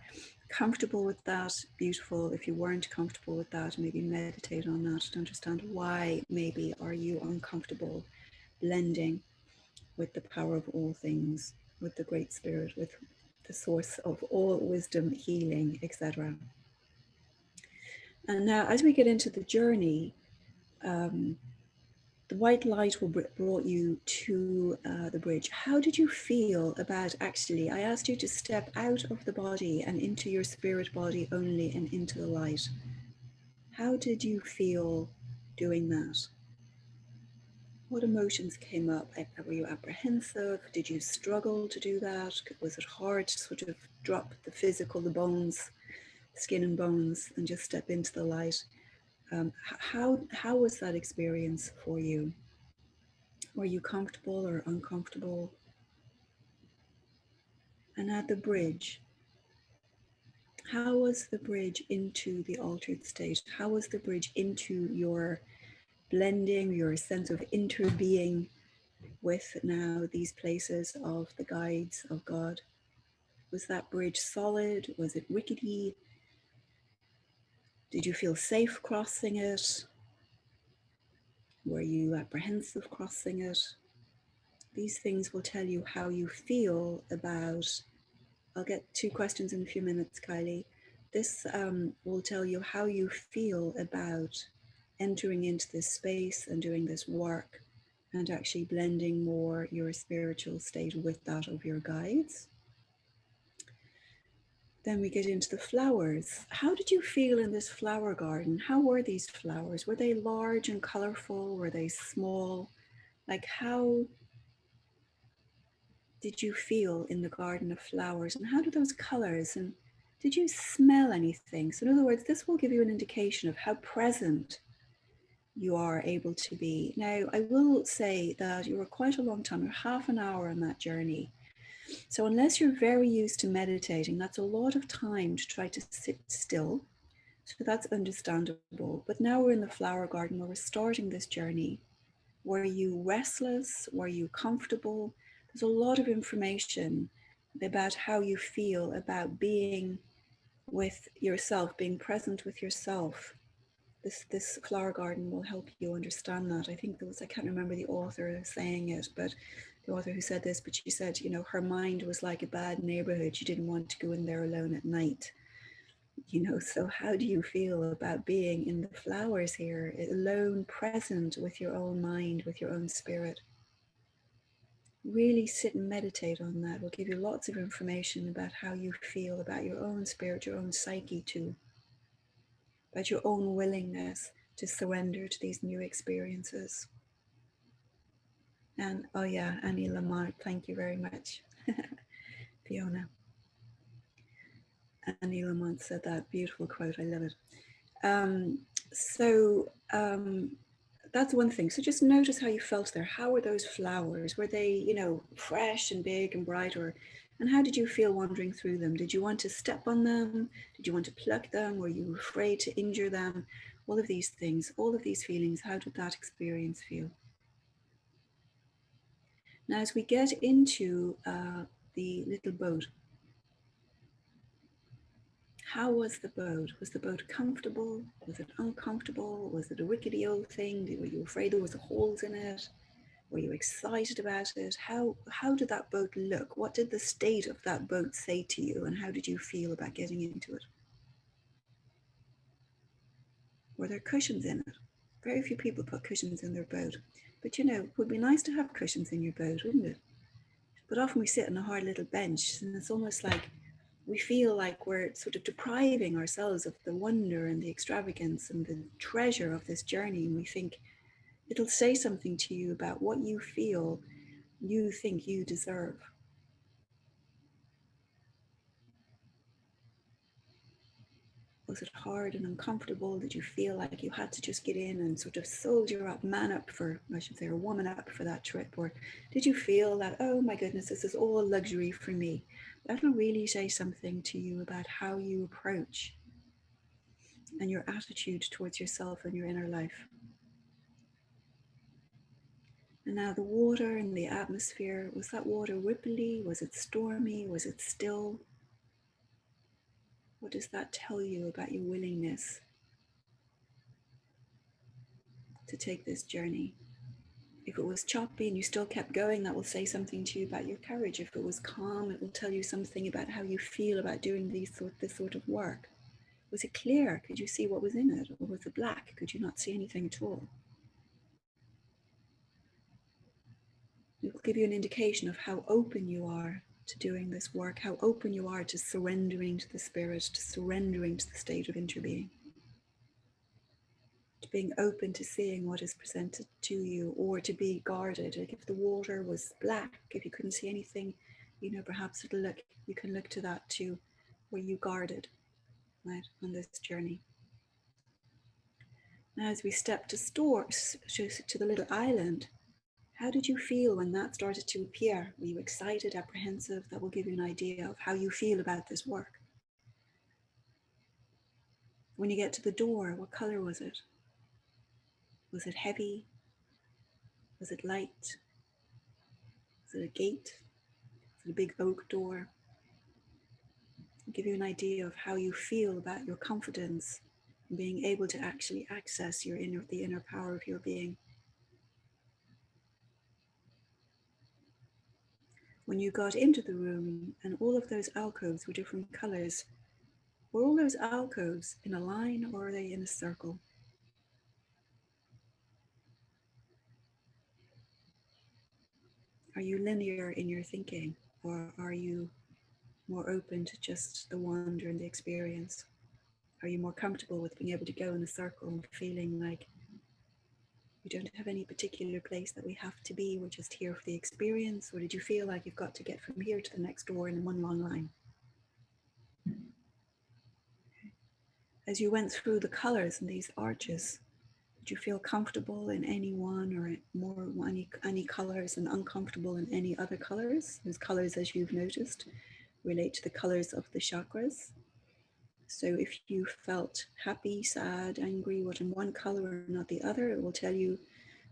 comfortable with that, beautiful. If you weren't comfortable with that, maybe meditate on that to understand why maybe are you uncomfortable blending with the power of all things, with the great spirit, with the source of all wisdom, healing, etc. And now as we get into the journey, the white light will brought you to the bridge. How did you feel about, actually, I asked you to step out of the body and into your spirit body only and into the light. How did you feel doing that? What emotions came up? Were you apprehensive? Did you struggle to do that? Was it hard to sort of drop the physical, the bones, skin and bones, and just step into the light? How was that experience for you? Were you comfortable or uncomfortable? And at the bridge, how was the bridge into the altered state? How was the bridge into your blending, your sense of interbeing with now these places of the guides of God? Was that bridge solid? Was it rickety? Did you feel safe crossing it? Were you apprehensive crossing it? These things will tell you how you feel about. I'll get 2 questions in a few minutes, Kylie. This will tell you how you feel about entering into this space and doing this work and actually blending more your spiritual state with that of your guides. Then we get into the flowers. How did you feel in this flower garden? How were these flowers? Were they large and colorful? Were they small? Like, how did you feel in the garden of flowers, and how do those colors, and did you smell anything? So in other words, this will give you an indication of how present you are able to be. Now, I will say that you were quite a long time, you're half an hour on that journey. So unless you're very used to meditating, that's a lot of time to try to sit still. So that's understandable. But now we're in the flower garden where we're starting this journey. Were you restless? Were you comfortable? There's a lot of information about how you feel about being with yourself, being present with yourself. This flower garden will help you understand that. I think there was, I can't remember the author saying it, but the author who said this, but she said, her mind was like a bad neighborhood. She didn't want to go in there alone at night. So how do you feel about being in the flowers here, alone, present with your own mind, with your own spirit? Really sit and meditate on that. We'll give you lots of information about how you feel about your own spirit, your own psyche too, about your own willingness to surrender to these new experiences. And oh yeah, Annie Lamar, thank you very much. Fiona. Annie Lamont said that beautiful quote. I love it. So that's one thing. So just notice how you felt there. How were those flowers? Were they, you know, fresh and big and bright, or and how did you feel wandering through them? Did you want to step on them? Did you want to pluck them? Were you afraid to injure them? All of these things, all of these feelings, how did that experience feel? Now, as we get into the little boat, how was the boat? Was the boat comfortable? Was it uncomfortable? Was it a rickety old thing? Were you afraid there was holes in it? Were you excited about it? How did that boat look? What did the state of that boat say to you? And how did you feel about getting into it? Were there cushions in it? Very few people put cushions in their boat. But you know, it would be nice to have cushions in your boat, wouldn't it? But often we sit on a hard little bench and it's almost like we feel like we're sort of depriving ourselves of the wonder and the extravagance and the treasure of this journey. And we think it'll say something to you about what you feel you think you deserve. Was it hard and uncomfortable? Did you feel like you had to just get in and sort of soldier up, man up for, I should say, or woman up for that trip? Or did you feel that, oh my goodness, this is all luxury for me? That'll really say something to you about how you approach and your attitude towards yourself and your inner life. And now the water and the atmosphere, was that water ripply? Was it stormy? Was it still? What does that tell you about your willingness to take this journey? If it was choppy and you still kept going, that will say something to you about your courage. If it was calm, it will tell you something about how you feel about doing this sort of work. Was it clear? Could you see what was in it? Or was it black? Could you not see anything at all? It will give you an indication of how open you are to doing this work, how open you are to surrendering to the spirit, to surrendering to the state of interbeing, to being open to seeing what is presented to you, or to be guarded. Like if the water was black, if you couldn't see anything, you know, perhaps it'll look, you can look to that too, where you guarded, right, on this journey. Now, as we step to the little island, how did you feel when that started to appear? Were you excited, apprehensive? That will give you an idea of how you feel about this work. When you get to the door, what color was it? Was it heavy? Was it light? Was it a gate? Was it a big oak door? It'll give you an idea of how you feel about your confidence and being able to actually access the inner power of your being. When you got into the room and all of those alcoves were different colors, were all those alcoves in a line or are they in a circle? Are you linear in your thinking, or are you more open to just the wonder and the experience? Are you more comfortable with being able to go in a circle and feeling like we don't have any particular place that we have to be, we're just here for the experience? Or did you feel like you've got to get from here to the next door in one long line? As you went through the colors in these arches, did you feel comfortable in any one, or more any colors, and uncomfortable in any other colors? Those colors, as you've noticed, relate to the colors of the chakras. So if you felt happy, sad, angry, what in one color or not the other, it will tell you.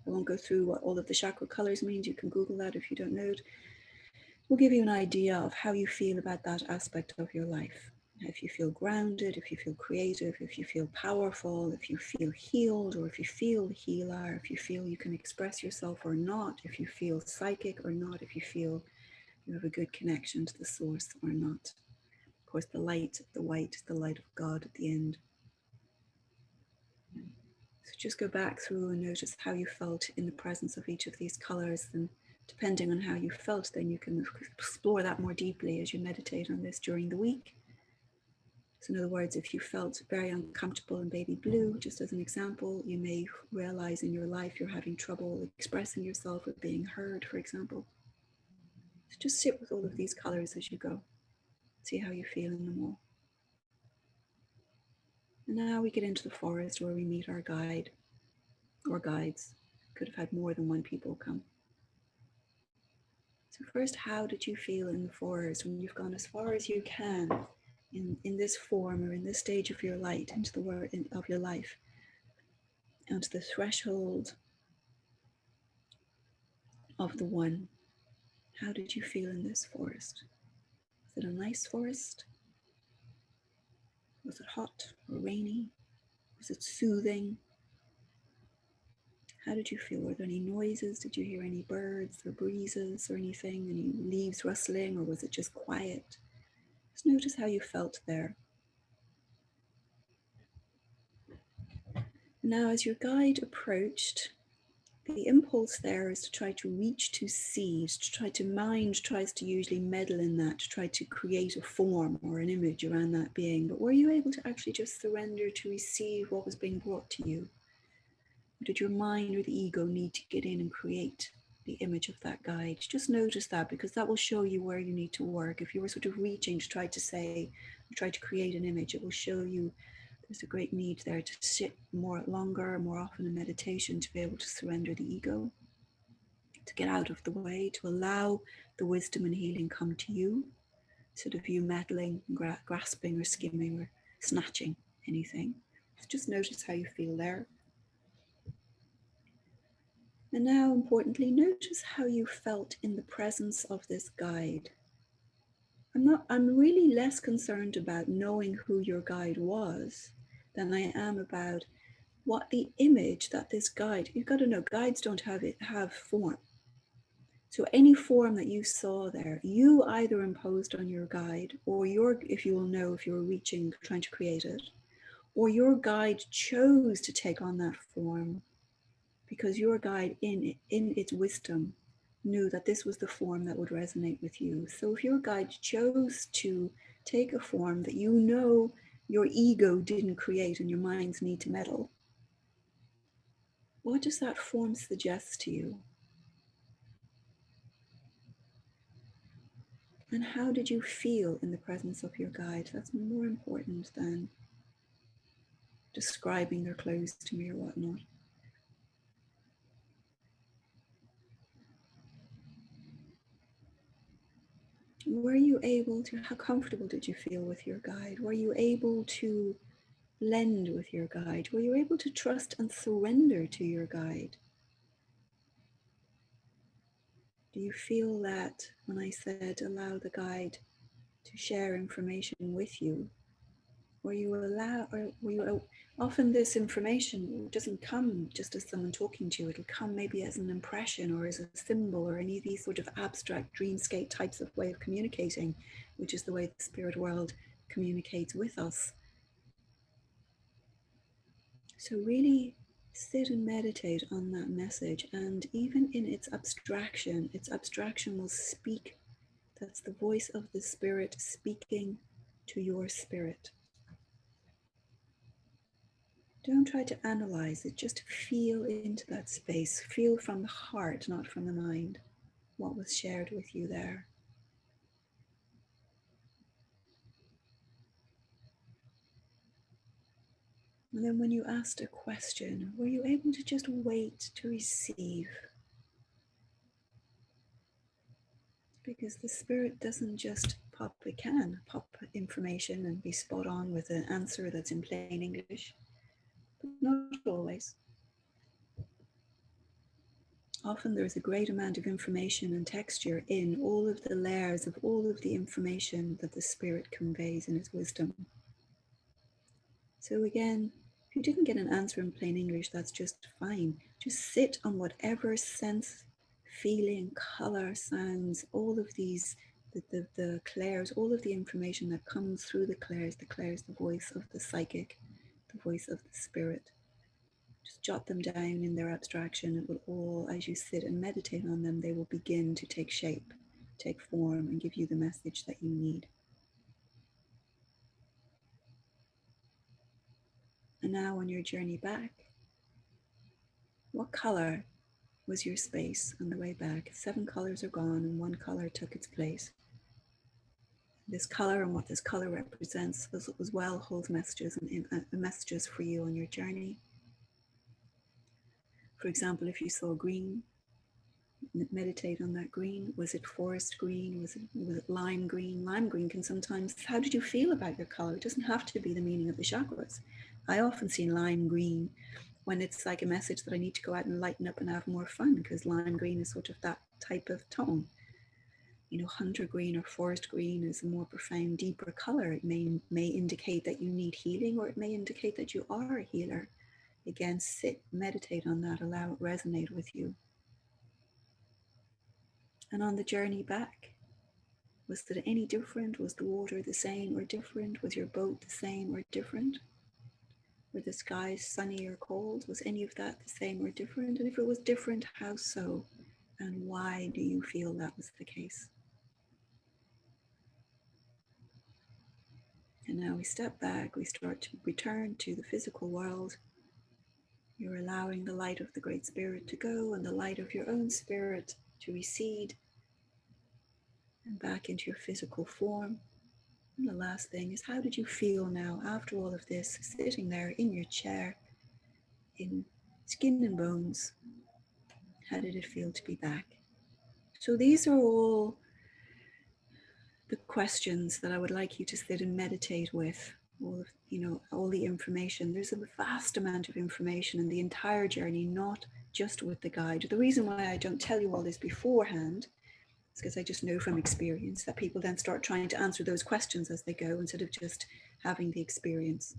I won't go through what all of the chakra colors means. You can Google that if you don't know it. It will give you an idea of how you feel about that aspect of your life. If you feel grounded, if you feel creative, if you feel powerful, if you feel healed, or if you feel the healer, if you feel you can express yourself or not, if you feel psychic or not, if you feel you have a good connection to the source or not. Of course, the light, the white, the light of God at the end. So just go back through and notice how you felt in the presence of each of these colors, and depending on how you felt, then you can explore that more deeply as you meditate on this during the week. So in other words, if you felt very uncomfortable in baby blue, just as an example, you may realize in your life you're having trouble expressing yourself or being heard, for example. So just sit with all of these colors as you go. See how you feel in them all. And now we get into the forest where we meet our guide or guides. Could have had more than one people come. So first, how did you feel in the forest when you've gone as far as you can in this form or in this stage of your light into the world of your life, onto the threshold of the one? How did you feel in this forest? Was it a nice forest? Was it hot or rainy? Was it soothing? How did you feel? Were there any noises? Did you hear any birds or breezes or anything? Any leaves rustling, or was it just quiet? Just notice how you felt there. Now, as your guide approached, the impulse there is to try to reach to seed, to try to mind tries to usually meddle in that, to try to create a form or an image around that being. But were you able to actually just surrender to receive what was being brought to you? Or did your mind or the ego need to get in and create the image of that guide? Just notice that, because that will show you where you need to work. If you were sort of reaching to try to say, try to create an image, it will show you there's a great need there to sit longer, more often in meditation, to be able to surrender the ego, to get out of the way, to allow the wisdom and healing come to you, instead of you meddling, grasping or skimming or snatching anything. So just notice how you feel there. And now, importantly, notice how you felt in the presence of this guide. I'm really less concerned about knowing who your guide was than I am about what the image that this guide, you've got to know, guides don't have form. So any form that you saw there, you either imposed on your guide, or if you will know, if you were reaching, trying to create it, or your guide chose to take on that form because your guide in its wisdom knew that this was the form that would resonate with you. So if your guide chose to take a form that you know your ego didn't create and your minds need to meddle, what does that form suggest to you? And how did you feel in the presence of your guide? That's more important than describing their clothes to me or whatnot. Were you able to, how comfortable did you feel with your guide? Were you able to blend with your guide? Were you able to trust and surrender to your guide? Do you feel that when I said allow the guide to share information with you, often this information doesn't come just as someone talking to you, it'll come maybe as an impression or as a symbol or any of these sort of abstract dreamscape types of way of communicating, which is the way the spirit world communicates with us. So really sit and meditate on that message, and even in its abstraction will speak. That's the voice of the spirit speaking to your spirit. Don't try to analyze it, just feel into that space. Feel from the heart, not from the mind, what was shared with you there. And then when you asked a question, were you able to just wait to receive? Because the spirit doesn't just pop information and be spot on with an answer that's in plain English, but not always. Often there's a great amount of information and texture in all of the layers of all of the information that the spirit conveys in its wisdom. So again, if you didn't get an answer in plain English, that's just fine. Just sit on whatever sense, feeling, color, sounds, all of these, the clairs, all of the information that comes through the clairs, the voice of the psychic, the voice of the spirit. Just jot them down in their abstraction. It will all, as you sit and meditate on them, they will begin to take shape, take form, and give you the message that you need. And now on your journey back, what color was your space on the way back? 7 colors are gone and 1 color took its place. This color and what this color represents as well holds messages and messages for you on your journey. For example, if you saw green, meditate on that green. Was it forest green? Was it lime green? Lime green can sometimes, how did you feel about your color? It doesn't have to be the meaning of the chakras. I often see lime green when it's like a message that I need to go out and lighten up and have more fun, because lime green is sort of that type of tone. You know, hunter green or forest green is a more profound, deeper color. It may indicate that you need healing, or it may indicate that you are a healer. Again, sit, meditate on that, allow it resonate with you. And on the journey back, was it any different? Was the water the same or different? Was your boat the same or different? Were the skies sunny or cold? Was any of that the same or different? And if it was different, how so? And why do you feel that was the case? And now we step back, we start to return to the physical world. You're allowing the light of the Great Spirit to go and the light of your own spirit to recede and back into your physical form. And the last thing is, how did you feel now after all of this, sitting there in your chair, in skin and bones? How did it feel to be back? So these are all the questions that I would like you to sit and meditate with. All the information. There's a vast amount of information in the entire journey, not just with the guide. The reason why I don't tell you all this beforehand is because I just know from experience that people then start trying to answer those questions as they go instead of just having the experience.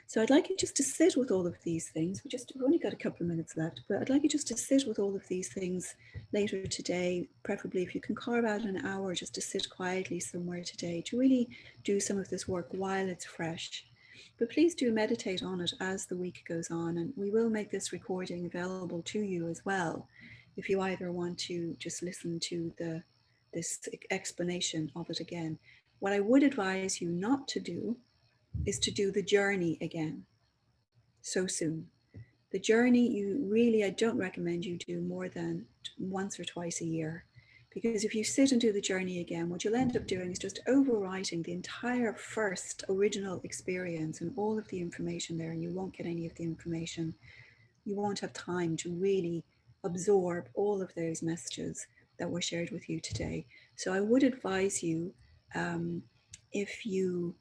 So I'd like you just to sit with all of these things. We've only got a couple of minutes left, but I'd like you just to sit with all of these things later today, preferably if you can carve out an hour just to sit quietly somewhere today, to really do some of this work while it's fresh. But please do meditate on it as the week goes on, and we will make this recording available to you as well, if you either want to just listen to this explanation of it again. What I would advise you not to do is to do the journey again so soon. The journey, I don't recommend you do more than once or twice a year, because if you sit and do the journey again, what you'll end up doing is just overwriting the entire first original experience and all of the information there, and you won't get any of the information. You won't have time to really absorb all of those messages that were shared with you today. So I would advise you, if you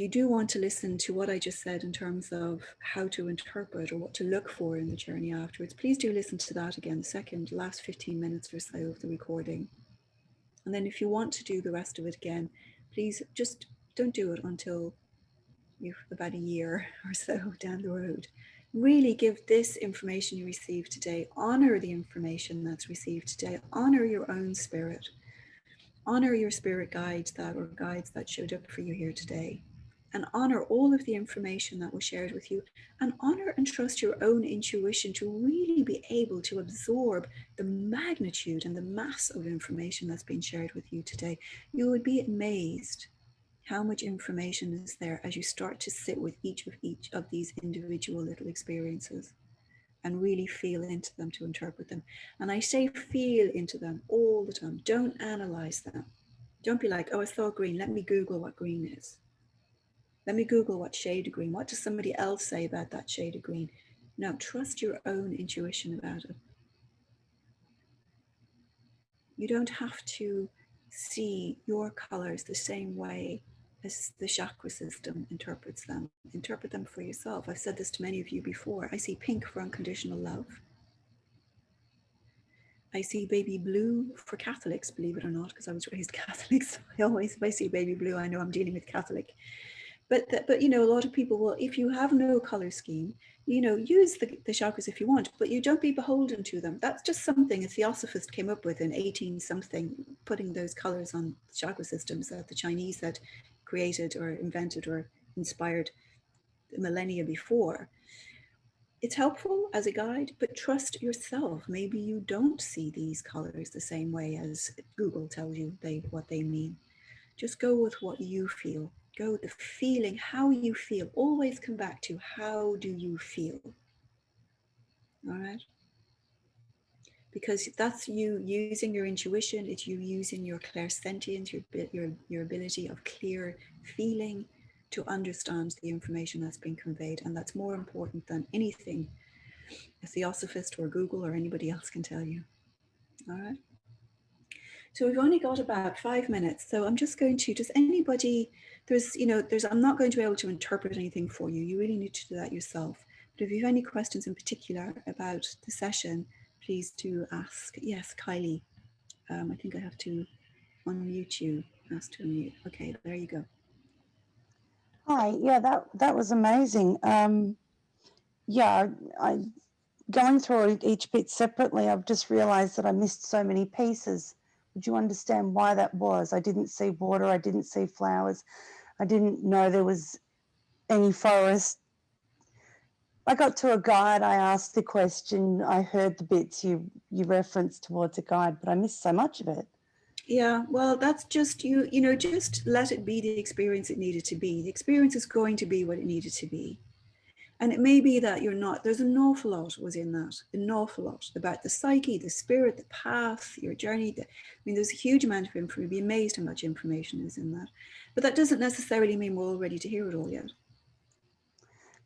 do want to listen to what I just said in terms of how to interpret or what to look for in the journey afterwards, please do listen to that again, the last 15 minutes or so of the recording. And then if you want to do the rest of it again, please just don't do it until you're about a year or so down the road. Really give this information you received today, honor the information that's received today, honor your own spirit. Honor your spirit guides that showed up for you here today, and honor all of the information that was shared with you, and honor and trust your own intuition to really be able to absorb the magnitude and the mass of information that's been shared with you today. You would be amazed how much information is there as you start to sit with each of these individual little experiences and really feel into them to interpret them. And I say feel into them all the time. Don't analyze them. Don't be like, oh, I saw green. Let me Google what green is. Let me Google what shade of green. What does somebody else say about that shade of green? No, trust your own intuition about it. You don't have to see your colors the same way as the chakra system interprets them. Interpret them for yourself. I've said this to many of you before. I see pink for unconditional love. I see baby blue for Catholics, believe it or not, because I was raised Catholic. So if I see baby blue, I know I'm dealing with Catholic. But a lot of people will, if you have no color scheme, use the chakras if you want, but you don't be beholden to them. That's just something a theosophist came up with in 18 something, putting those colors on chakra systems that the Chinese had created or invented or inspired millennia before. It's helpful as a guide, but trust yourself. Maybe you don't see these colors the same way as Google tells you what they mean. Just go with what you feel. go with the feeling, how you feel. Always come back to how do you feel? All right? Because that's you using your intuition, it's you using your clairsentience, your ability of clear feeling to understand the information that's being conveyed. And that's more important than anything a theosophist or Google or anybody else can tell you. All right. So we've only got about 5 minutes. So I'm just going to, does anybody, I'm not going to be able to interpret anything for you. You really need to do that yourself. But if you have any questions in particular about the session, please do ask. Yes, Kylie. I think I have to unmute you. Ask to unmute. Okay, there you go. Hi, yeah, that was amazing. Yeah, I going through each bit separately, I've just realized that I missed so many pieces. Would you understand why that was? I didn't see water, I didn't see flowers, I didn't know there was any forest. I got to a guide, I asked the question, I heard the bits you referenced towards a guide, but I missed so much of it. Yeah, well, that's just just let it be the experience it needed to be. The experience is going to be what it needed to be. And it may be that there's an awful lot was in that, an awful lot about the psyche, the spirit, the path, your journey. There's a huge amount of information. You'd be amazed how much information is in that. But that doesn't necessarily mean we're all ready to hear it all yet.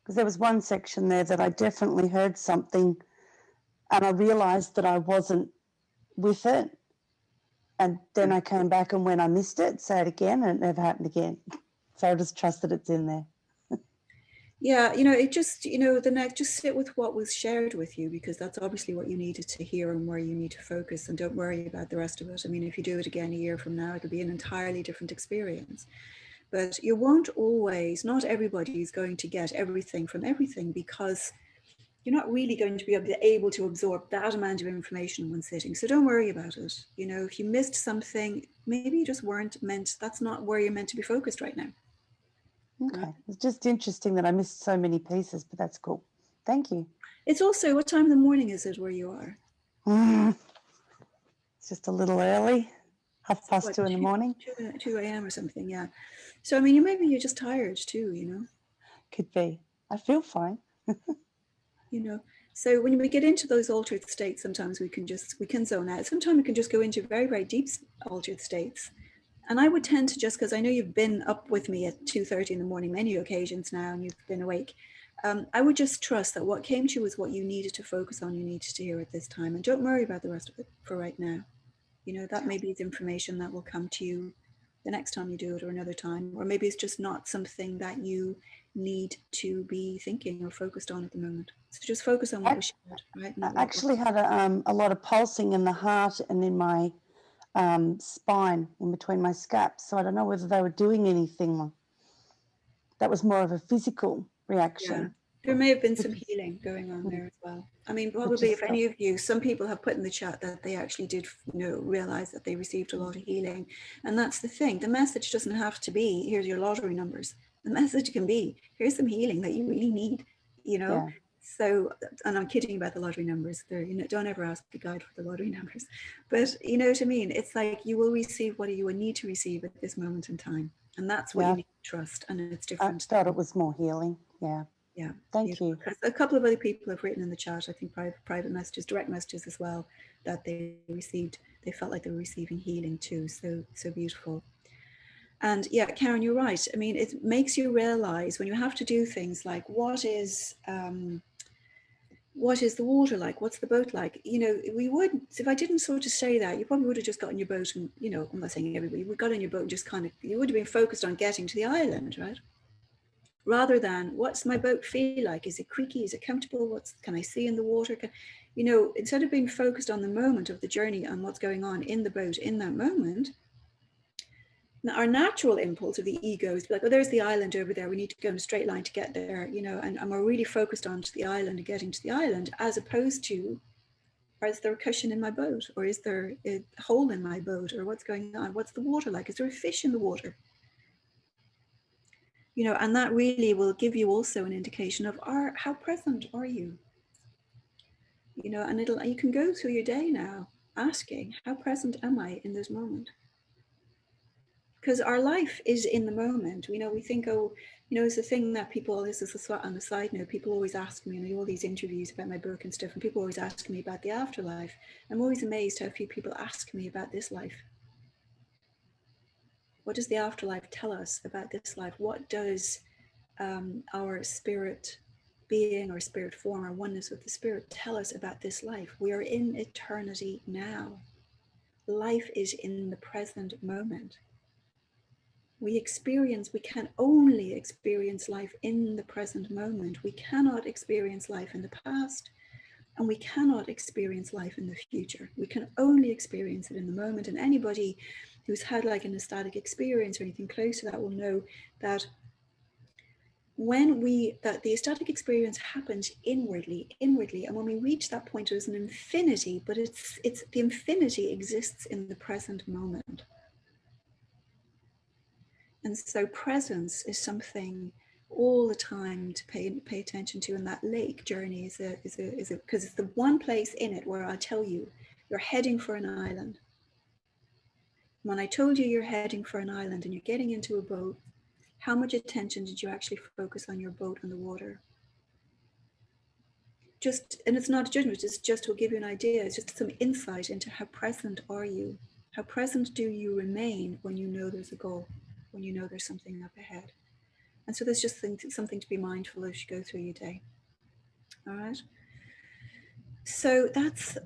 Because there was one section there that I definitely heard something and I realized that I wasn't with it. And then I came back and when I missed it, say it again, and it never happened again. So I just trust that it's in there. Yeah, it just, the next, just sit with what was shared with you, because that's obviously what you needed to hear and where you need to focus, and don't worry about the rest of it. If you do it again a year from now, it'll be an entirely different experience. But you won't always, not everybody is going to get everything from everything, because you're not really going to be able to absorb that amount of information in one sitting. So don't worry about it. If you missed something, maybe you just that's not where you're meant to be focused right now. Okay. It's just interesting that I missed so many pieces, but that's cool. Thank you. It's also, what time in the morning is it where you are? It's just a little early, 2:30 in the morning. 2 a.m. or something, yeah. So, maybe you're just tired too, Could be. I feel fine. So when we get into those altered states, sometimes we can zone out. Sometimes we can just go into very, very deep altered states. And I would tend to, just because I know you've been up with me at 2:30 in the morning many occasions now, and you've been awake, I would just trust that what came to you is what you needed to focus on, you needed to hear at this time. And don't worry about the rest of it for right now. That maybe is information that will come to you the next time you do it, or another time, or maybe it's just not something that you need to be thinking or focused on at the moment. So just focus on what was shared, right? I actually had a lot of pulsing in the heart and in my spine, in between my scaps. So I don't know whether they were doing anything. That was more of a physical reaction. Yeah. There may have been some healing going on there as well. Probably if any of you, some people have put in the chat that they actually did, realize that they received a lot of healing. And that's the thing. The message doesn't have to be, here's your lottery numbers. The message can be, here's some healing that you really need, Yeah. So, and I'm kidding about the lottery numbers. There, don't ever ask the guide for the lottery numbers. But you know what I mean? It's like you will receive what you will need to receive at this moment in time. And that's what you need to trust. And it's different. I thought it was more healing. Yeah. Yeah. Thank you. A couple of other people have written in the chat, I think private messages, direct messages as well, that they felt like they were receiving healing too. So beautiful. And yeah, Karen, you're right. It makes you realize when you have to do things like, what is the water like? What's the boat like? If I didn't sort of say that, you probably would have just got on your boat and, I'm not saying everybody, we got on your boat and just you would have been focused on getting to the island, right? Rather than, what's my boat feel like? Is it creaky? Is it comfortable? What can I see in the water? Instead of being focused on the moment of the journey and what's going on in the boat in that moment, now our natural impulse of the ego is like, oh, there's the island over there. We need to go in a straight line to get there, and we're really focused on to the island and getting to the island, as opposed to, is there a cushion in my boat? Or is there a hole in my boat? Or what's going on? What's the water like? Is there a fish in the water? And that really will give you also an indication of how present are you? And you can go through your day now asking, how present am I in this moment? because our life is in the moment. We think, oh, it's a thing that people, this is on the side note, people always ask me, all these interviews about my book and stuff, and people always ask me about the afterlife. I'm always amazed how few people ask me about this life. What does the afterlife tell us about this life? What does our spirit being, or spirit form, or oneness with the spirit tell us about this life? We are in eternity now. Life is in the present moment. We can only experience life in the present moment. We cannot experience life in the past, and we cannot experience life in the future. We can only experience it in the moment. And anybody who's had like an ecstatic experience or anything close to that will know that that the ecstatic experience happens inwardly, and when we reach that point, there's an infinity, but it's the infinity exists in the present moment. And so presence is something all the time to pay attention to. And that lake journey is because it's the one place in it where I tell you you're heading for an island. When I told you you're heading for an island and you're getting into a boat, how much attention did you actually focus on your boat and the water? And it's not a judgment, it's just to give you an idea. It's just some insight into how present are you? How present do you remain when you know there's a goal, when you know there's something up ahead? And so there's just something to be mindful as you go through your day. All right. So that's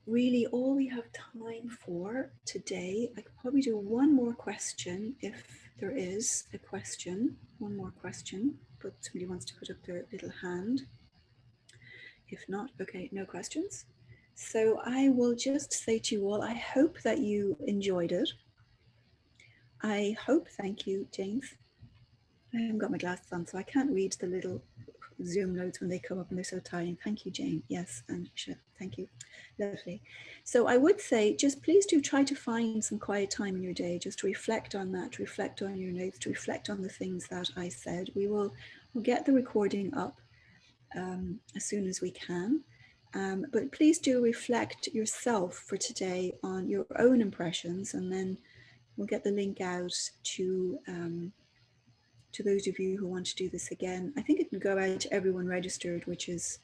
really all we have time for today. I could probably do one more question if there is a question. One more question, but somebody wants to put up their little hand. If not, okay, no questions. So I will just say to you all, I hope that you enjoyed it. I hope, thank you, James. I haven't got my glasses on, so I can't read the little Zoom notes when they come up and they're so tiny. Thank you, Jane. Yes, and thank you. Lovely. So I would say, just please do try to find some quiet time in your day, just to reflect on that, to reflect on your notes, to reflect on the things that I said. We'll get the recording up as soon as we can. But please do reflect yourself for today on your own impressions, and then we'll get the link out to those of you who want to do this again. I think it can go out to everyone registered, which is,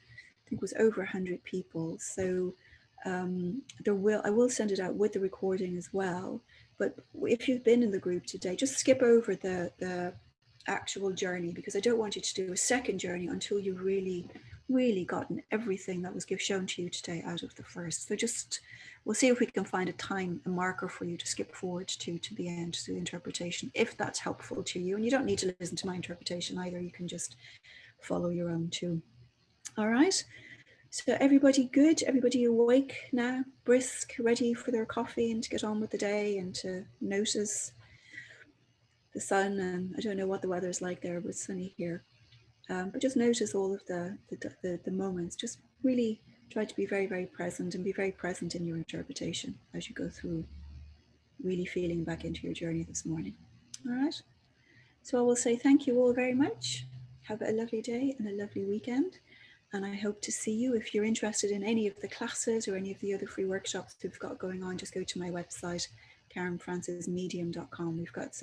I think was over 100 people. So I will send it out with the recording as well. But if you've been in the group today, just skip over the actual journey, because I don't want you to do a second journey until you've really gotten everything that was shown to you today out of the first. So we'll see if we can find a marker for you to skip forward to the end, to the interpretation, if that's helpful to you. And you don't need to listen to my interpretation either. You can just follow your own too. All right. So everybody good? Everybody awake now, brisk, ready for their coffee and to get on with the day and to notice the sun. And I don't know what the weather is like there, but it's sunny here. But just notice all of the moments. Just really try to be very, very present, and be very present in your interpretation as you go through, really feeling back into your journey this morning. All right. So I will say thank you all very much. Have a lovely day and a lovely weekend. And I hope to see you. If you're interested in any of the classes or any of the other free workshops we've got going on, just go to my website, KarenFrancisMedium.com. We've got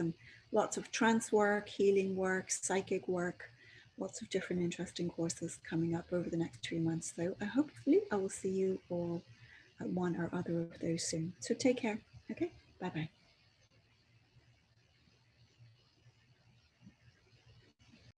lots of trance work, healing work, psychic work, lots of different interesting courses coming up over the next 3 months. So hopefully I will see you all at one or other of those soon. So take care. Okay, bye-bye.